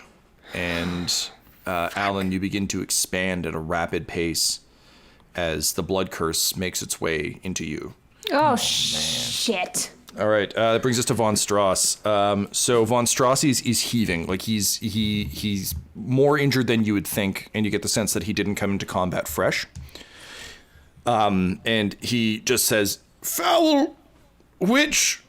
and Alyn, you begin to expand at a rapid pace as the blood curse makes its way into you. Oh, shit. All right, that brings us to Von Strauss. So Von Strauss is heaving, like he's more injured than you would think, and you get the sense that he didn't come into combat fresh. And he just says, "Foul witch,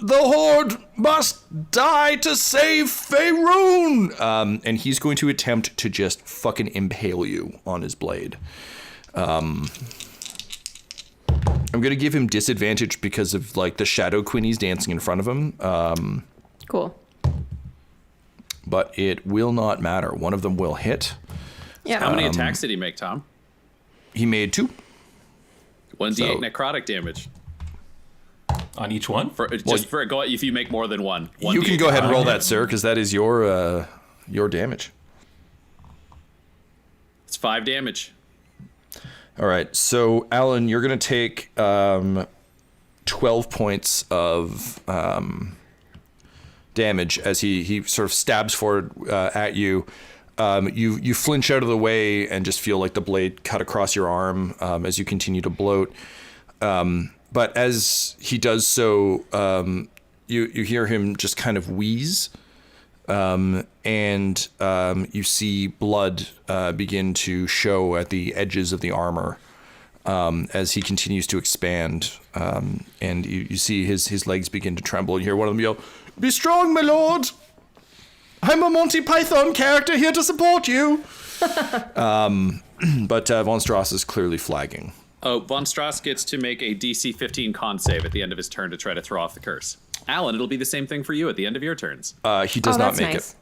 the Horde must die to save Faerun!" And he's going to attempt to just fucking impale you on his blade. I'm going to give him disadvantage because of, like, the shadow Quinny's dancing in front of him. Cool. But it will not matter. One of them will hit. Yeah. How many attacks did he make, Tom? He made 2. 1d8 necrotic damage. On each one? Go if you make more than one. You can go ahead and roll that, sir, because that is your damage. It's 5 damage. All right, so Alyn, you're going to take 12 points of damage as he sort of stabs forward at you. You flinch out of the way and just feel like the blade cut across your arm as you continue to bloat. But as he does so, you hear him just kind of wheeze. And you see blood begin to show at the edges of the armor as he continues to expand. And you see his legs begin to tremble. You hear one of them yell, "Be strong, my lord! I'm a Monty Python character here to support you!" But Von Strauss is clearly flagging. Oh, Von Strauss gets to make a DC 15 con save at the end of his turn to try to throw off the curse. Alyn, it'll be the same thing for you at the end of your turns. He does not make it.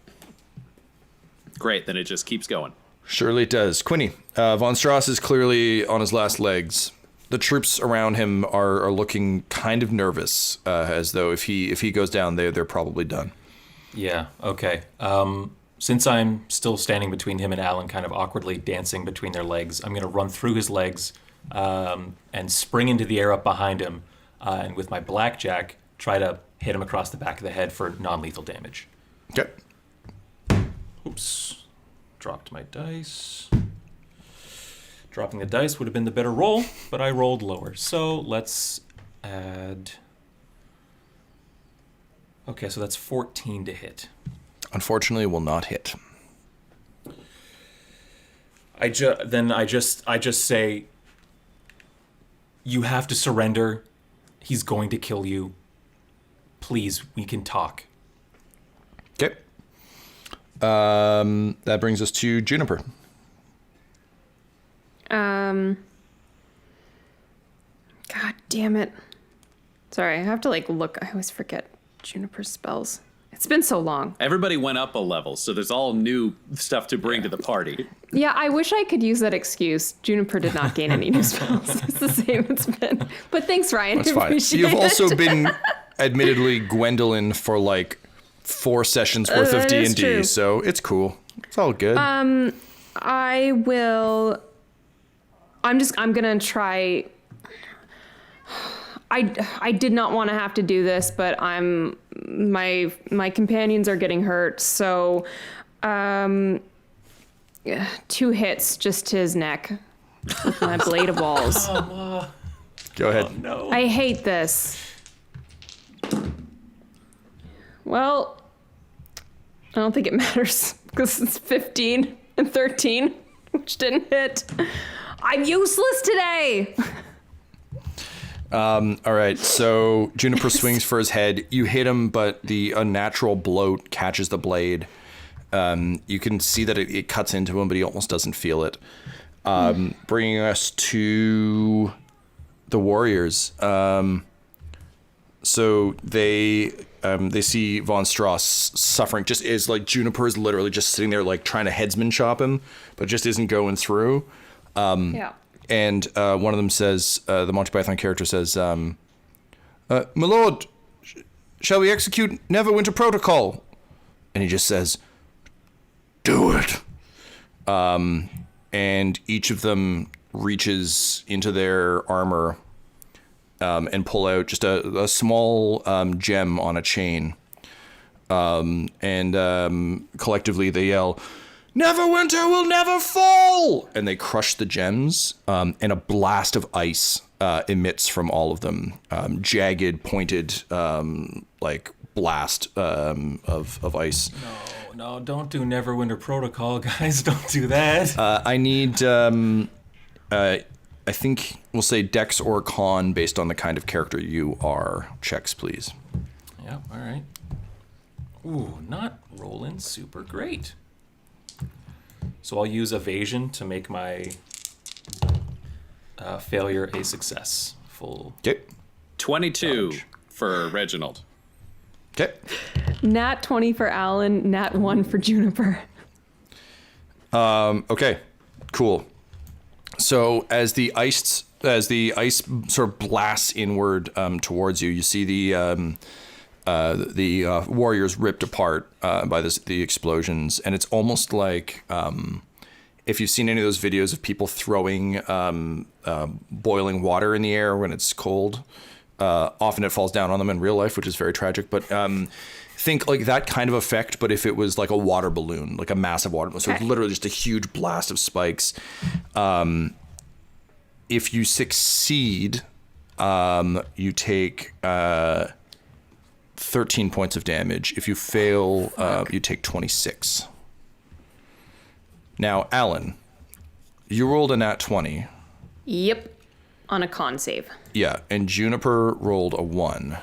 Great, then it just keeps going. Surely it does. Quinny, Von Strauss is clearly on his last legs. The troops around him are looking kind of nervous, as though if he goes down, they're probably done. Yeah, okay. Since I'm still standing between him and Alyn, kind of awkwardly dancing between their legs, I'm going to run through his legs and spring into the air up behind him, and with my blackjack, try to hit him across the back of the head for non-lethal damage. Okay. Oops. Dropped my dice. Dropping the dice would have been the better roll, but I rolled lower. So let's add... Okay, so that's 14 to hit. Unfortunately, will not hit. I just say, you have to surrender. He's going to kill you. Please, we can talk. Okay. That brings us to Juniper. God damn it. Sorry, I have to look. I always forget Juniper's spells. It's been so long. Everybody went up a level, so there's all new stuff to bring to the party. Yeah, I wish I could use that excuse. Juniper did not gain any new spells. It's the same it's been. But thanks, Ryan. That's I fine. appreciate You've it. also been, admittedly, Gwendolyn for 4 sessions worth of that is D&D, true. so it's cool. It's all good. I will. I'm gonna try. I did not want to have to do this, but my companions are getting hurt, so 2 hits just to his neck with my blade of walls. Go ahead. No. I hate this. Well, I don't think it matters because it's 15 and 13, which didn't hit. I'm useless today. All right, so Juniper swings for his head. You hit him, but the unnatural bloat catches the blade. You can see that it cuts into him, but he almost doesn't feel it. Bringing us to the warriors. So they see Von Strauss suffering, just as Juniper is literally just sitting there trying to headsman chop him, but just isn't going through. Yeah. And one of them says, the Monty Python character says, "My lord, shall we execute Neverwinter Protocol?" And he just says, "Do it." And each of them reaches into their armor and pull out just a small gem on a chain. And collectively they yell, "Neverwinter will never fall!" And they crush the gems, and a blast of ice emits from all of them. Jagged, pointed, like blast of ice. No, don't do Neverwinter Protocol, guys. Don't do that. I need, I think we'll say Dex or Con based on the kind of character you are. Checks, please. Yeah, all right. Ooh, not rolling super great. So I'll use evasion to make my failure a success. Full. Okay. 22 for Reginald. Okay. Nat 20 for Alyn, nat 1 for Juniper. Okay. Cool. So as the ice sort of blasts inward towards you, you see the warriors ripped apart by the explosions, and it's almost like if you've seen any of those videos of people throwing boiling water in the air when it's cold. Often it falls down on them in real life, which is very tragic. But think like that kind of effect, but if it was like a water balloon, like a massive water balloon. So it's literally just a huge blast of spikes. If you succeed, you take 13 points of damage. If you fail, you take 26. Now, Alyn, you rolled a nat 20. Yep. On a con save. Yeah, and Juniper rolled a 1.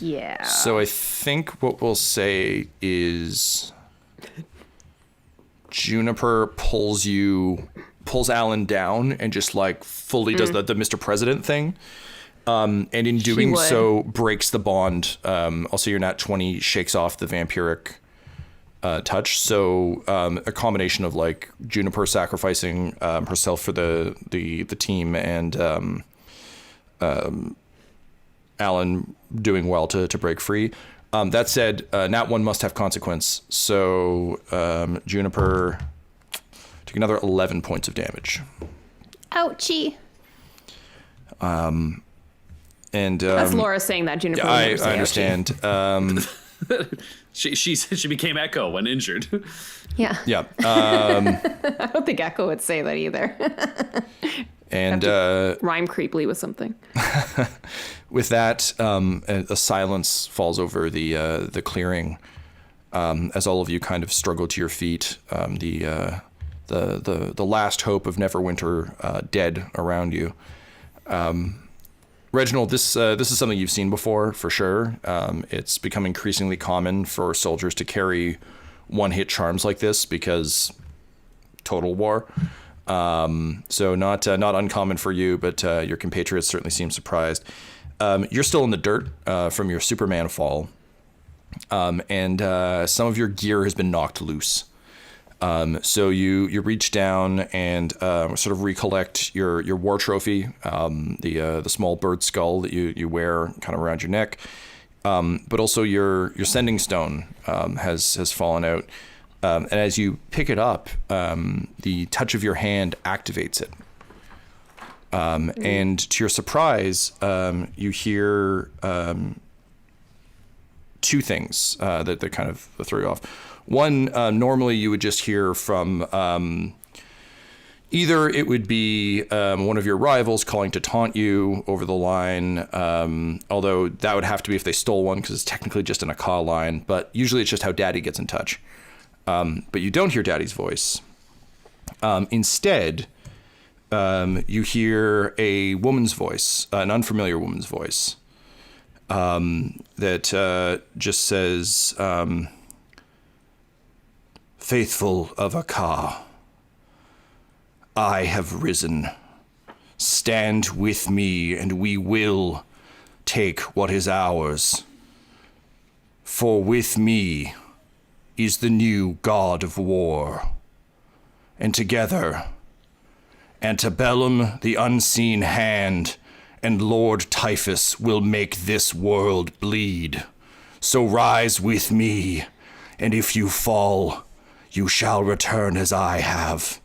Yeah. So I think what we'll say is Juniper pulls Alyn down and just like fully does the Mr. President thing. And in doing so breaks the bond. Also your nat 20 shakes off the vampiric touch. So a combination of like Juniper sacrificing herself for the team and Alyn doing well to break free. That said, nat 1 must have consequence. So Juniper took another 11 points of damage. Ouchie. And That's Laura saying that. Juniper. I understand. She became Echo when injured. Yeah. Yeah. I don't think Echo would say that either. And rhyme creepily with something. with that, a silence falls over the clearing as all of you kind of struggle to your feet. The last hope of Neverwinter dead around you. Reginald, this is something you've seen before for sure. It's become increasingly common for soldiers to carry one-hit charms like this because total war. So not uncommon for you, but your compatriots certainly seem surprised. You're still in the dirt from your Superman fall, and some of your gear has been knocked loose. So you reach down and sort of recollect your war trophy, the small bird skull that you wear kind of around your neck, but also your sending stone has fallen out. And as you pick it up, the touch of your hand activates it. And to your surprise, you hear two things that kind of throw you off. One, normally you would just hear from either it would be one of your rivals calling to taunt you over the line, although that would have to be if they stole one because it's technically just an Aka line, but usually it's just how Daddy gets in touch. But you don't hear Daddy's voice. Instead, you hear a woman's voice, an unfamiliar woman's voice, that just says, "Faithful of Aka, I have risen. Stand with me and we will take what is ours. For with me is the new god of war. And together, Antebellum, the unseen hand, and Lord Typhus will make this world bleed. So rise with me, and if you fall, you shall return as I have."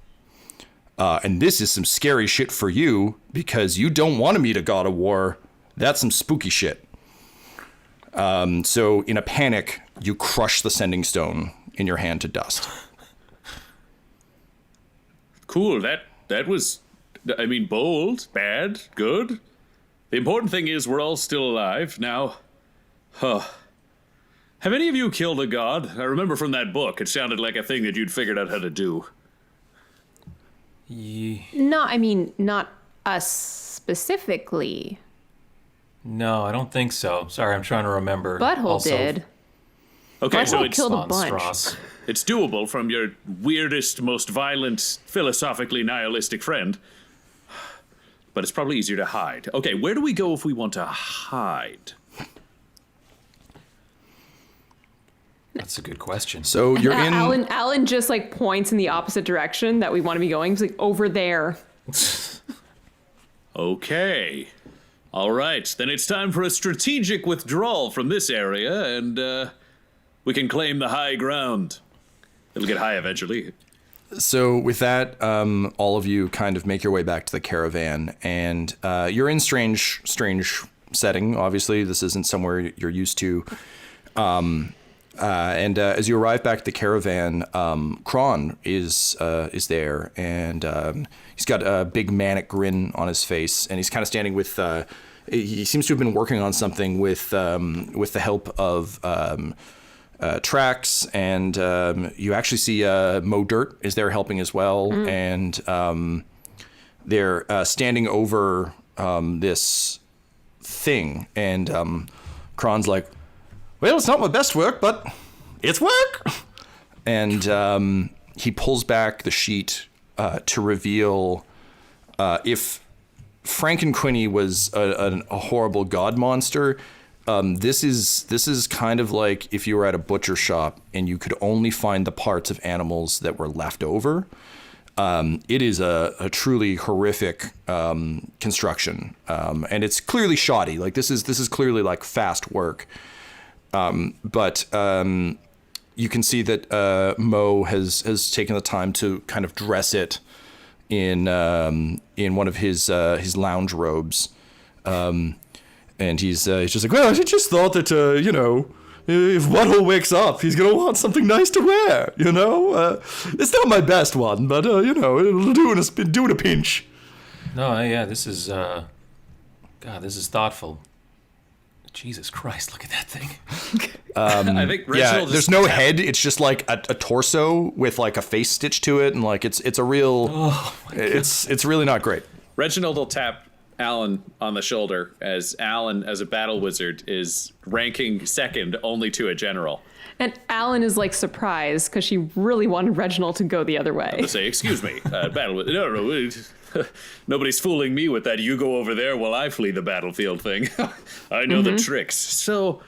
And this is some scary shit for you because you don't want to meet a god of war. That's some spooky shit. So in a panic, you crush the sending stone in your hand to dust. Cool. That was, I mean, bold, bad, good. The important thing is we're all still alive now. Have any of you killed a god? I remember from that book, it sounded like a thing that you'd figured out how to do. No, I mean, not us specifically. No, I don't think so. Sorry, I'm trying to remember. Butthole did. Okay, so Butthole it's killed a bunch. Monstrous. it's doable from your weirdest, most violent, philosophically nihilistic friend. But it's probably easier to hide. Okay, where do we go if we want to hide? That's a good question. So you're in. Alyn just like points in the opposite direction that we want to be going. He's like, over there. Okay. All right, then it's time for a strategic withdrawal from this area, and we can claim the high ground. It'll get high eventually. So with that, all of you kind of make your way back to the caravan, and you're in strange setting. Obviously, this isn't somewhere you're used to. And as you arrive back at the caravan, Kron is there, and he's got a big manic grin on his face, and he's kind of standing with. He seems to have been working on something with the help of Trax, and you actually see Mo Dirt is there helping as well, and they're standing over this thing, and Kron's like, well, it's not my best work, but it's work. And he pulls back the sheet to reveal if Frank and Quinny was a horrible god monster, this is kind of like if you were at a butcher shop and you could only find the parts of animals that were left over. It is a truly horrific construction, and it's clearly shoddy. Like this is clearly like fast work. But you can see that Mo has taken the time to kind of dress it in one of his lounge robes, and he's just like, well, I just thought that if Butthole wakes up, he's gonna want something nice to wear. It's not my best one, but it'll do in a pinch. No, yeah, this is this is thoughtful. Jesus Christ, look at that thing. I think Reginald there's no head. It's just like a torso with like a face stitched to it, and like it's a real. It's really not great. Reginald will tap Alyn on the shoulder as Alyn, as a battle wizard, is ranking second only to a general. And Alyn is like surprised because she really wanted Reginald to go the other way. To say, excuse me, battle wizard. No. Nobody's fooling me with that you go over there while I flee the battlefield thing. I know the tricks. So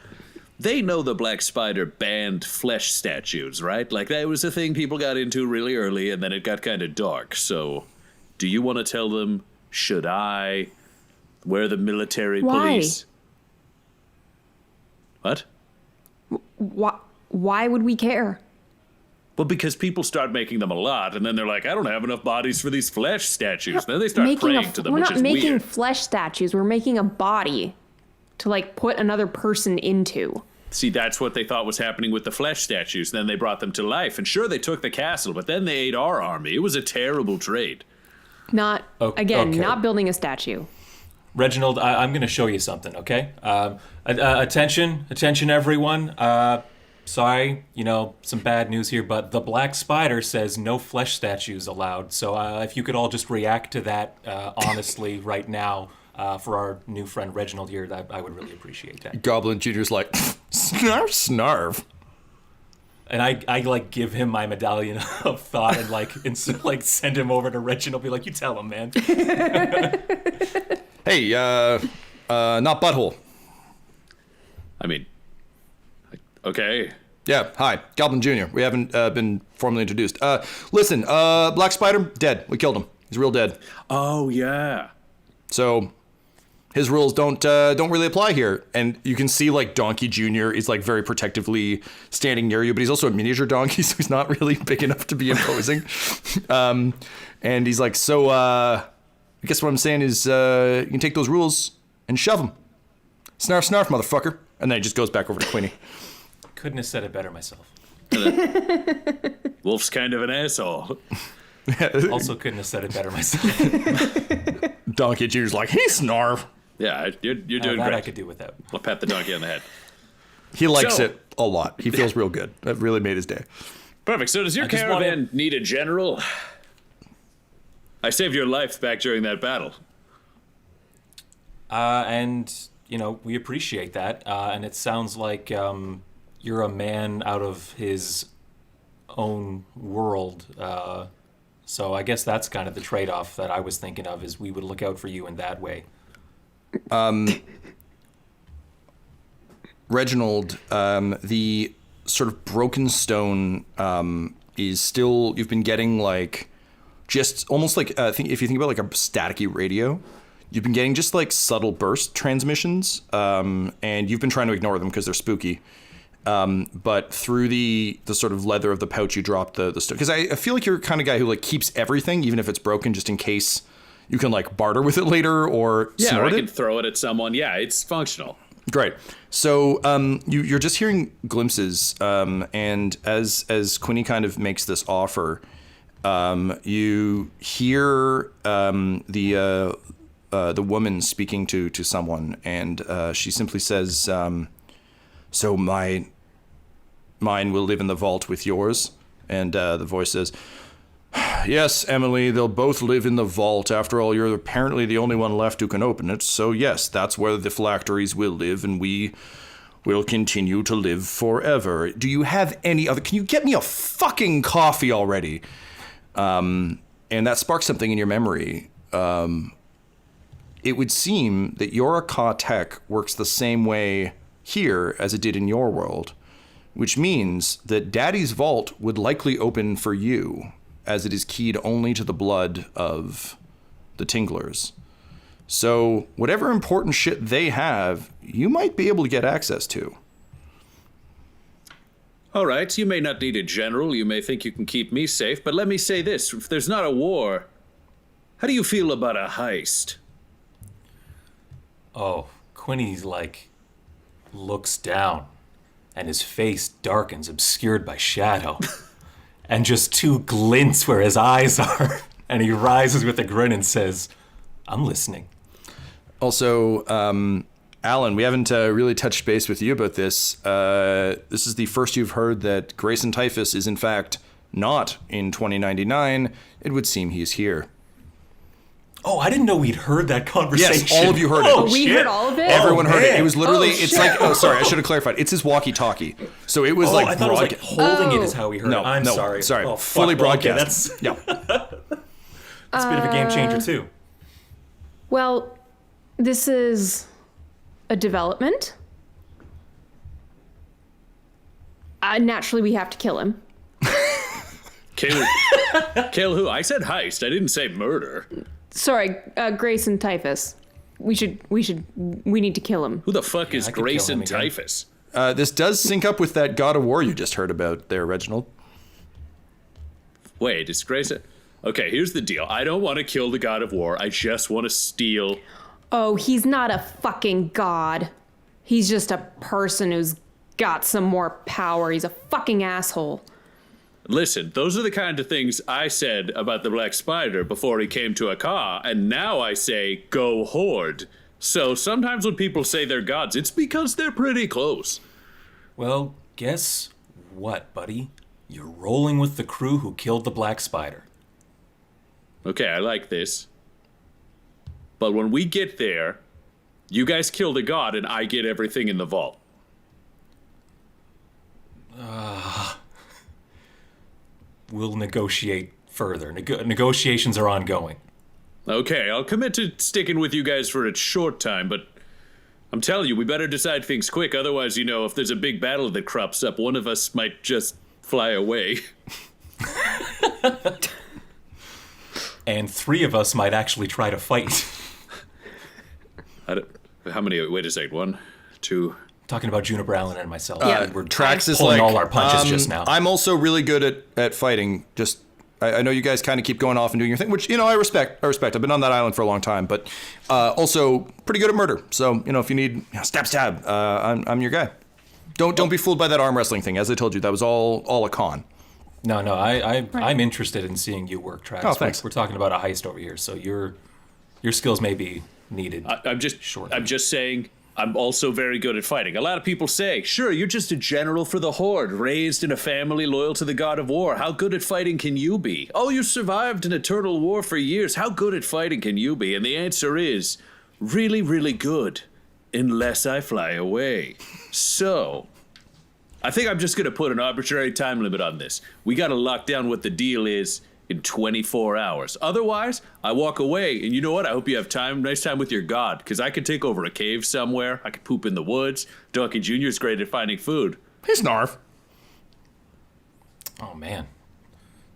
they know the Black Spider banned flesh statues, right? Like that was a thing people got into really early and then it got kind of dark. So do you want to tell them, should I? Where the military police? What? Why would we care? Well, because people start making them a lot, and then they're like, I don't have enough bodies for these flesh statues. Then they start praying to them, which is weird. We're not making flesh statues. We're making a body to, like, put another person into. See, that's what they thought was happening with the flesh statues. Then they brought them to life. And sure, they took the castle, but then they ate our army. It was a terrible trade. Not building a statue. Reginald, I'm going to show you something, okay? Attention, everyone. Sorry, some bad news here, but the Black Spider says no flesh statues allowed. So if you could all just react to that honestly right now for our new friend Reginald here, I would really appreciate that. Goblin Jr.'s like, snarf. And I like give him my medallion of thought and send him over to Reginald. Be like, you tell him, man. Hey, not Butthole. I mean, okay. Yeah, hi, Goblin Jr. We haven't been formally introduced. Listen, Black Spider, dead. We killed him. He's real dead. Oh, yeah. So, his rules don't really apply here. And you can see like Donkey Jr. is like very protectively standing near you, but he's also a miniature donkey, so he's not really big enough to be imposing. And he's like, so I guess what I'm saying is you can take those rules and shove them. Snarf, snarf, motherfucker. And then he just goes back over to Quinny. Couldn't have said it better myself. Wolf's kind of an asshole. Also couldn't have said it better myself. Donkey Jr.'s like, hey, snarf. Yeah, you're doing That great. I could do without. I'll pat the donkey on the head. He likes So- it a lot. He feels real good. That really made his day. Perfect. So does your I just caravan need a general? I saved your life back during that battle. And, you know, we appreciate that. And it sounds like you're a man out of his own world. So I guess that's kind of the trade-off that I was thinking of, is we would look out for you in that way. Reginald, the sort of broken stone is still, you've been getting like, just almost like, if you think about like a staticky radio, you've been getting just like subtle burst transmissions, and you've been trying to ignore them because they're spooky. But through the sort of leather of the pouch, you drop the stone. Because I feel like you're the kind of guy who like keeps everything, even if it's broken, just in case you can like barter with it later or Yeah, or snort I it. can throw it at someone. Yeah, it's functional. Great. So you're just hearing glimpses, and as Quinny kind of makes this offer, you hear the woman speaking to someone, and she simply says, "So mine will live in the vault with yours." And the voice says, "Yes, Emily, they'll both live in the vault. After all, you're apparently the only one left who can open it. So yes, that's where the phylacteries will live, and we will continue to live forever. Do you have any other... Can you get me a fucking coffee already?" And that sparks something in your memory. It would seem that your Ka tech works the same way here as it did in your world, which means that Daddy's vault would likely open for you, as it is keyed only to the blood of the Tinglers. So whatever important shit they have, you might be able to get access to. All right, you may not need a general. You may think you can keep me safe, but let me say this. If there's not a war, how do you feel about a heist? Oh, Quinny's like, looks down, and his face darkens, obscured by shadow. And just two glints where his eyes are. And he rises with a grin and says, "I'm listening." Also, Alyn, we haven't really touched base with you about this. This is the first you've heard that Grayson Typhus is in fact not in 2099. It would seem he's here. Oh, I didn't know we'd heard that conversation. Yes, all of you heard it. Oh, We shit. heard all of it? Everyone heard it. man. It was literally, Oh, it's shit. like, sorry, I should have clarified. It's his walkie-talkie. So it was Oh, like, I thought it was like holding it is how we heard no, it. I'm no, sorry. Oh, fuck. fully Well, okay, broadcast. that's Yeah. a bit of a game changer, too. Well, this is a development. Naturally, we have to kill him. Kill, kill who? I said heist. I didn't say murder. Sorry, Grayson Typhus. We need to kill him. Who the fuck is I could kill Grayson him again. Typhus? This does sync up with that God of War you just heard about there, Reginald. Wait, is Grayson... Okay, here's the deal. I don't want to kill the God of War. I just want to steal... Oh, he's not a fucking god. He's just a person who's got some more power. He's a fucking asshole. Listen, those are the kind of things I said about the Black Spider before he came to Aka, and now I say, go Horde. So sometimes when people say they're gods, it's because they're pretty close. Well, guess what, buddy? You're rolling with the crew who killed the Black Spider. Okay, I like this. But when we get there, you guys kill the god and I get everything in the vault. We'll negotiate further. Negotiations are ongoing. Okay, I'll commit to sticking with you guys for a short time, but I'm telling you, we better decide things quick. Otherwise, if there's a big battle that crops up, one of us might just fly away. And three of us might actually try to fight. I don't... How many? Wait a second. 1, 2. Talking about Juniper, Alyn, and myself. Yeah. We're Trax is pulling like, all our punches just now. I'm also really good at fighting. Just I know you guys kind of keep going off and doing your thing, which I respect. I've been on that island for a long time, but also pretty good at murder. So if you need stab, I'm your guy. Don't be fooled by that arm wrestling thing. As I told you, that was all a con. No, I'm interested in seeing you work, Trax. Oh, thanks. We're talking about a heist over here, so your skills may be needed. I'm just shortly. I'm just saying I'm also very good at fighting. A lot of people say, sure, you're just a general for the Horde, raised in a family loyal to the god of war. How good at fighting can you be? Oh, you survived an eternal war for years. How good at fighting can you be? And the answer is really, really good, unless I fly away. So I think I'm just going to put an arbitrary time limit on this. We got to lock down what the deal is in 24 hours. Otherwise, I walk away, and you know what? I hope you have nice time with your god, because I could take over a cave somewhere. I could poop in the woods. Donkey Jr. is great at finding food. Hey, Snarf. Oh, man.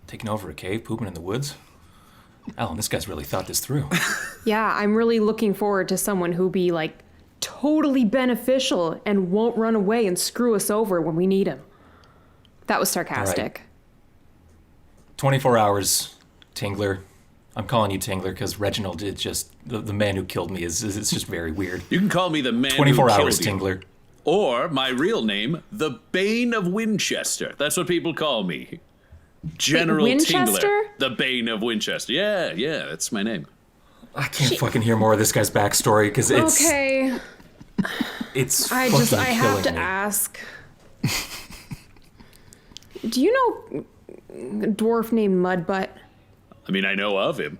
Taking over a cave, pooping in the woods? Alyn, this guy's really thought this through. Yeah, I'm really looking forward to someone who'll be like totally beneficial and won't run away and screw us over when we need him. That was sarcastic. 24 hours, Tingler. I'm calling you Tingler because Reginald is just the man who killed me. It's just very weird. You can call me the man 24 who hours, killed you. Tingler. Or my real name, the Bane of Winchester. That's what people call me. General Winchester? Tingler. The Bane of Winchester. Yeah, that's my name. I can't fucking hear more of this guy's backstory because it's Okay. it's I fucking have to killing me. ask. Do you know a dwarf named Mudbutt? I mean, I know of him.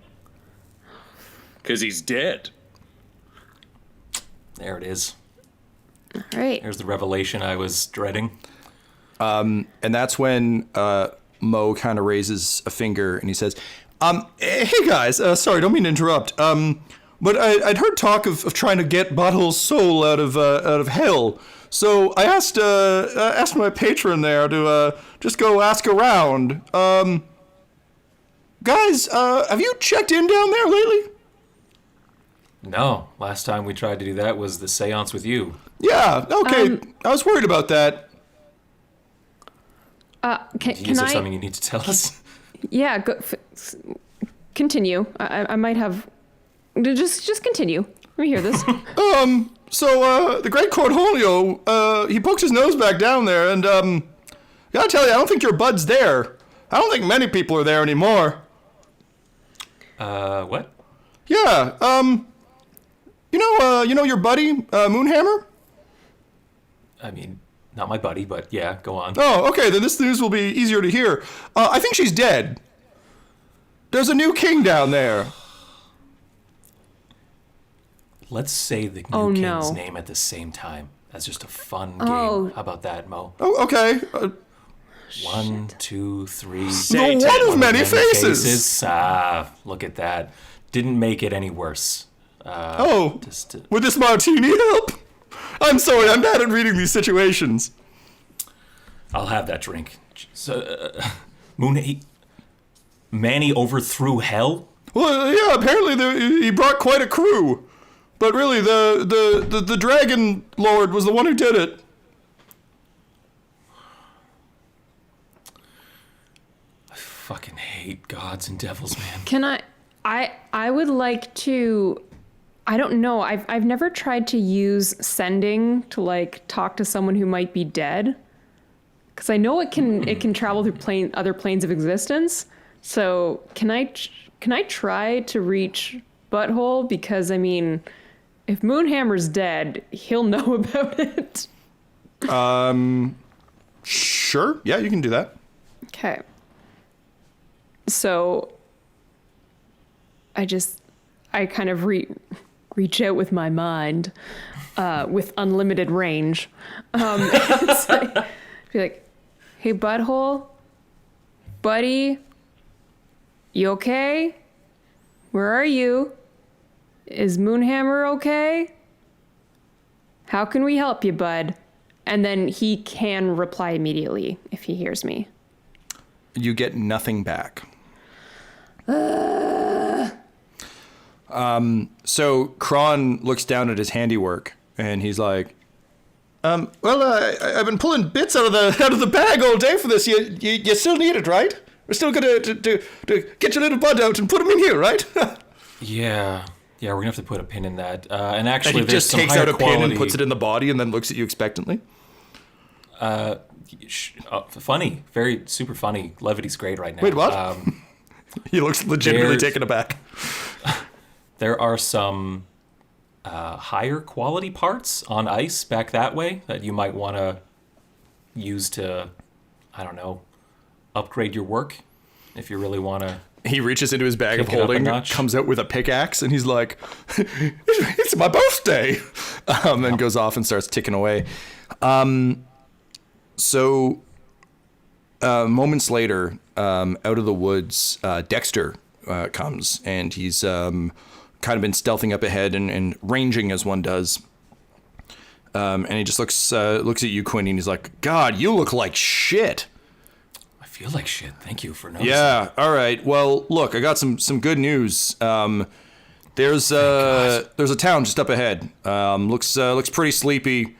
Because he's dead. There it is. All right. There's the revelation I was dreading. And that's when Mo kind of raises a finger and he says, hey guys, sorry, don't mean to interrupt. But I'd heard talk of trying to get Butthole's soul out of hell. So I asked my patron there to just go ask around. Guys, have you checked in down there lately? No, last time we tried to do that was the seance with you. Yeah, okay. I was worried about that. Can Is there I? something you need to tell us? Yeah. Continue. I might have. Just continue. Let me hear this. So the great Cornholio, he poked his nose back down there, and gotta tell you, I don't think your bud's there. I don't think many people are there anymore. What? Yeah. You know your buddy, Moonhammer? I mean, not my buddy, but yeah, go on. Oh, okay. Then this news will be easier to hear. I think she's dead. There's a new king down there. Let's say the new Oh, king's no. name at the same time. That's just a fun game. Oh. How about that, Mo? Oh, okay. 1, 2, 3. The one of many faces. Look at that. Didn't make it any worse. Oh, Just would this martini help? I'm sorry, I'm bad at reading these situations. I'll have that drink. So, Manny overthrew hell? Well, yeah, apparently he brought quite a crew. But really, the Dragon Lord was the one who did it. I fucking hate gods and devils, man. Can I would like to. I don't know. I've never tried to use sending to like talk to someone who might be dead, because I know it can travel through other planes of existence. So can I try to reach Butthole? Because I mean, if Moonhammer's dead, he'll know about it. Sure. Yeah, you can do that. Okay. So I kind of reach out with my mind, with unlimited range. Be like, hey, Butthole, buddy, you okay? Where are you? Is Moonhammer okay? How can we help you, bud? And then he can reply immediately if he hears me. You get nothing back. So Kron looks down at his handiwork and he's like, I've been pulling bits out of the bag all day for this. You still need it, right? We're still gonna to get your little bud out and put him in here, right? Yeah, we're gonna have to put a pin in that. And actually, And he just takes out a pin and puts it in the body and then looks at you expectantly. Funny, very super funny. Levity's great right now. Wait, what? He looks legitimately taken aback. There are some higher quality parts on ice back that way that you might want to use to, I don't know, upgrade your work if you really want to. He reaches into his bag of Kick it up a holding, notch. comes out with a pickaxe, and he's like, "It's my birthday," and goes off and starts ticking away. So, moments later, out of the woods, Dexter comes, and he's kind of been stealthing up ahead and ranging as one does. And he just looks at you, Quinny, and he's like, "God, you look like shit." I feel like shit. Thank you for noticing. Yeah. All right. Well, look, I got some good news. There's a town just up ahead. Looks pretty sleepy.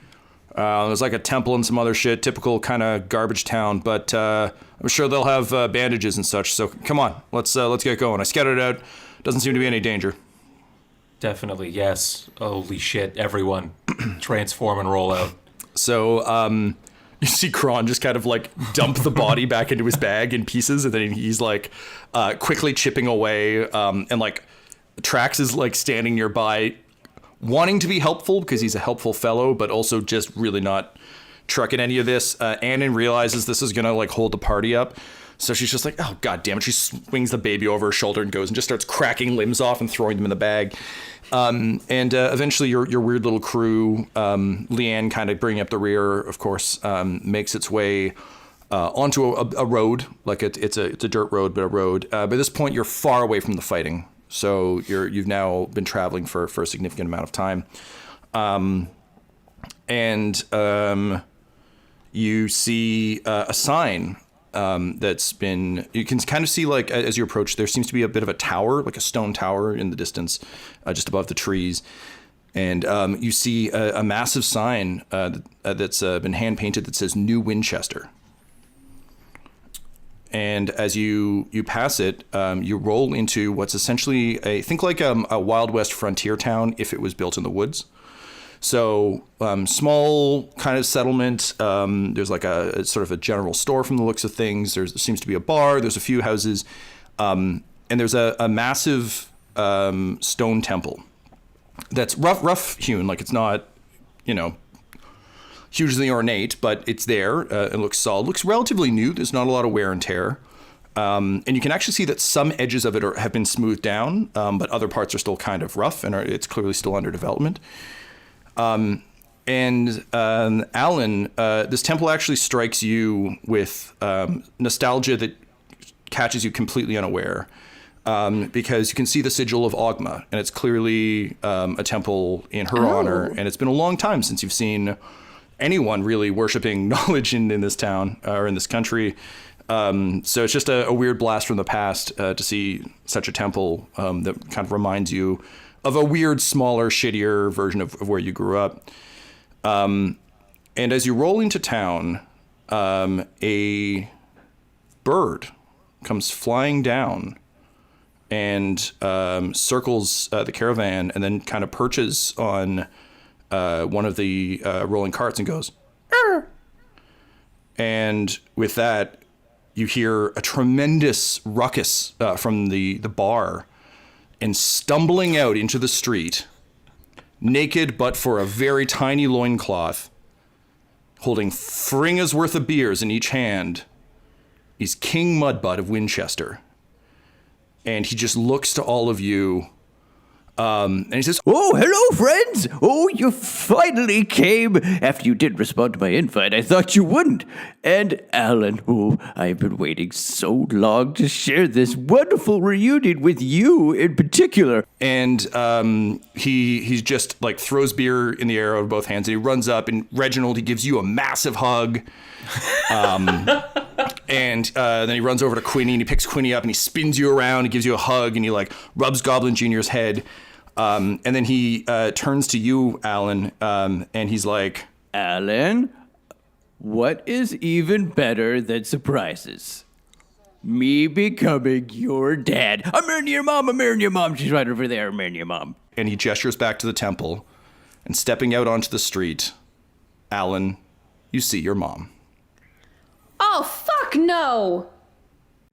There's like a temple and some other shit. Typical kind of garbage town, but I'm sure they'll have bandages and such. So come on, let's get going. I scouted it out. Doesn't seem to be any danger. Definitely, yes. Holy shit, everyone. Transform and roll out. So you see Kron just kind of like dump the body back into his bag in pieces, and then he's like quickly chipping away, and like Trax is like standing nearby, wanting to be helpful because he's a helpful fellow, but also just really not trucking any of this. Annan realizes this is gonna like hold the party up. So she's just like, oh, God damn it. She swings the baby over her shoulder and goes and just starts cracking limbs off and throwing them in the bag. And eventually your weird little crew, Leanne kind of bringing up the rear, of course, makes its way onto a road. Like it's a dirt road, but a road. By this point, you're far away from the fighting. So you've now been traveling for a significant amount of time. You see a sign that's been, you can kind of see, like, as you approach, there seems to be a bit of a tower, like a stone tower in the distance, just above the trees. And you see a massive sign that's been hand painted that says New Winchester. And as you pass it, you roll into what's essentially think like a Wild West frontier town if it was built in the woods. So small kind of settlement. There's like a sort of a general store from the looks of things. There seems to be a bar. There's a few houses. And there's a massive stone temple that's rough hewn. Like it's not, hugely ornate, but it's there. It looks solid. Looks relatively new. There's not a lot of wear and tear. And you can actually see that some edges of it have been smoothed down, but other parts are still kind of rough, and it's clearly still under development. Alyn, this temple actually strikes you with nostalgia that catches you completely unaware, because you can see the sigil of Ogma, and it's clearly a temple in her honor, and it's been a long time since you've seen anyone really worshiping knowledge in this town or in this country. So it's just a weird blast from the past to see such a temple that kind of reminds you of a weird, smaller, shittier version of where you grew up. And as you roll into town, a bird comes flying down and circles the caravan and then kind of perches on one of the rolling carts and goes, "Arr!" And with that, you hear a tremendous ruckus from the bar, and stumbling out into the street, naked but for a very tiny loincloth, holding Fringa's worth of beers in each hand, is King Mudbutt of Winchester. And he just looks to all of you, and he says, "Oh, hello, friends! Oh, you finally came after you did respond to my invite. I thought you wouldn't. And Alyn, oh, I've been waiting so long to share this wonderful reunion with you in particular." and he just like throws beer in the air out of both hands, and he runs up, and Reginald, he gives you a massive hug. And then he runs over to Quinny and he picks Quinny up and he spins you around. He gives you a hug and he like rubs Goblin Jr.'s head. And then he turns to you, Alyn, and he's like, Alyn, what is even better than surprises? Me becoming your dad. I'm marrying your mom. I'm marrying your mom. She's right over there. I'm marrying your mom. and he gestures back to the temple, and stepping out onto the street, Alyn, you see your mom. Oh, fuck no!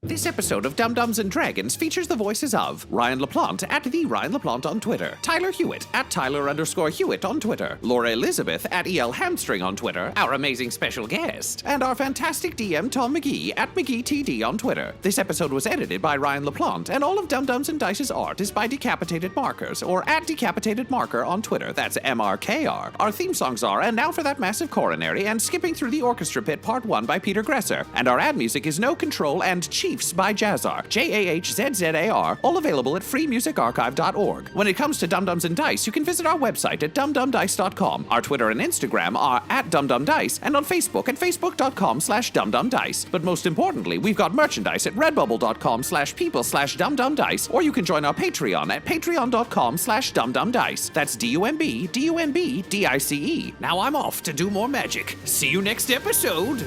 This episode of Dum Dums and Dragons features the voices of Ryan LaPlante at the Ryan LaPlante on Twitter, Tyler Hewitt at Tyler_Hewitt on Twitter, Laura Elizabeth at EL Hamstring on Twitter, our amazing special guest, and our fantastic DM Tom McGee at McGeeTD on Twitter. This episode was edited by Ryan LaPlante, and all of Dum Dums and Dice's art is by Decapitated Markers, or at Decapitated Marker on Twitter. That's MRKR. Our theme songs are And Now for That Massive Coronary and Skipping Through the Orchestra Pit Part 1 by Peter Gresser, and our ad music is No Control and Chiefs by Jazzar, JAHZZAR, all available at freemusicarchive.org. When it comes to Dum Dums and Dice, you can visit our website at dumdumdice.com. Our Twitter and Instagram are at dumdumdice, and on Facebook at facebook.com/dumdumdice. But most importantly, we've got merchandise at redbubble.com/people/dumdumdice, or you can join our Patreon at patreon.com/dumdumdice. That's DUMBDUMBDICE. Now I'm off to do more magic. See you next episode.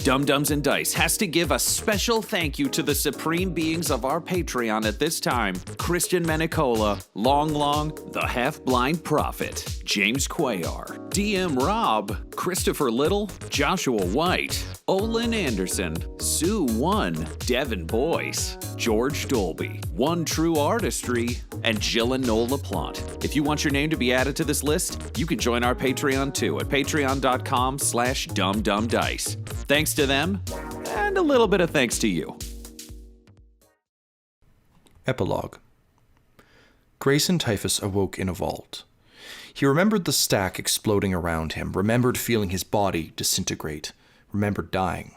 Dum Dums and Dice has to give a special thank you to the supreme beings of our Patreon at this time: Christian Menicola, Long Long, the Half-Blind Prophet, James Cuellar, DM Rob, Christopher Little, Joshua White, Olin Anderson, Sue One, Devin Boyce, George Dolby, One True Artistry, and Jill and Noel LaPlante. If you want your name to be added to this list, you can join our Patreon too at patreon.com/dumdumdice. Thanks to them, and a little bit of thanks to you. Epilogue. Grayson Typhus awoke in a vault. He remembered the stack exploding around him, remembered feeling his body disintegrate, remembered dying.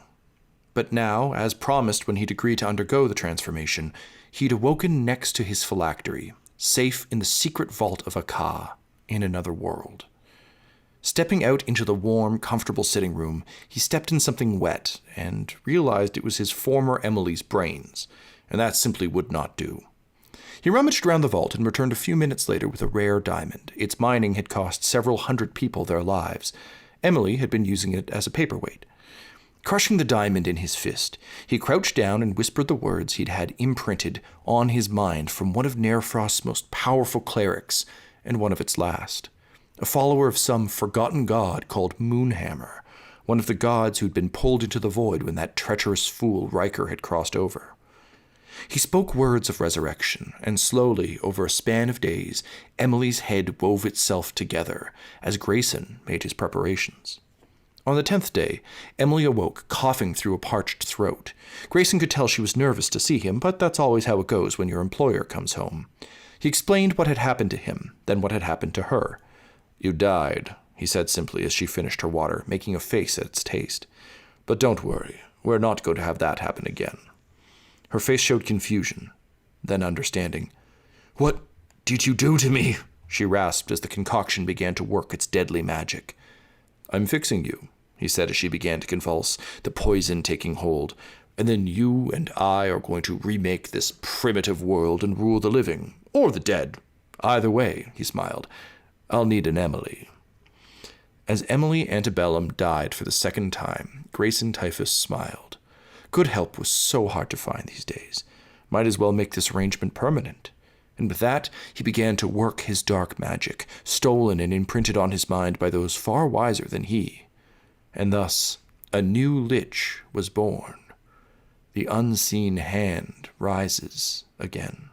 But now, as promised when he'd agreed to undergo the transformation, he'd awoken next to his phylactery, safe in the secret vault of Akka, in another world. Stepping out into the warm, comfortable sitting room, he stepped in something wet and realized it was his former Emily's brains, and that simply would not do. He rummaged around the vault and returned a few minutes later with a rare diamond. Its mining had cost several hundred people their lives. Emily had been using it as a paperweight. Crushing the diamond in his fist, he crouched down and whispered the words he'd had imprinted on his mind from one of Nairfrost's most powerful clerics, and one of its last. A follower of some forgotten god called Moonhammer, one of the gods who'd been pulled into the void when that treacherous fool Riker had crossed over. He spoke words of resurrection, and slowly, over a span of days, Emily's head wove itself together as Grayson made his preparations. On the 10th day, Emily awoke, coughing through a parched throat. Grayson could tell she was nervous to see him, but that's always how it goes when your employer comes home. He explained what had happened to him, then what had happened to her. "You died," he said simply as she finished her water, making a face at its taste. "But don't worry, we're not going to have that happen again." Her face showed confusion, then understanding. "What did you do to me?" she rasped as the concoction began to work its deadly magic. "I'm fixing you," he said as she began to convulse, the poison taking hold. "And then you and I are going to remake this primitive world and rule the living, or the dead. Either way," he smiled, "I'll need an Emily." As Emily Antebellum died for the second time, Grayson Typhus smiled. Good help was so hard to find these days. Might as well make this arrangement permanent. And with that, he began to work his dark magic, stolen and imprinted on his mind by those far wiser than he. And thus, a new lich was born. The unseen hand rises again.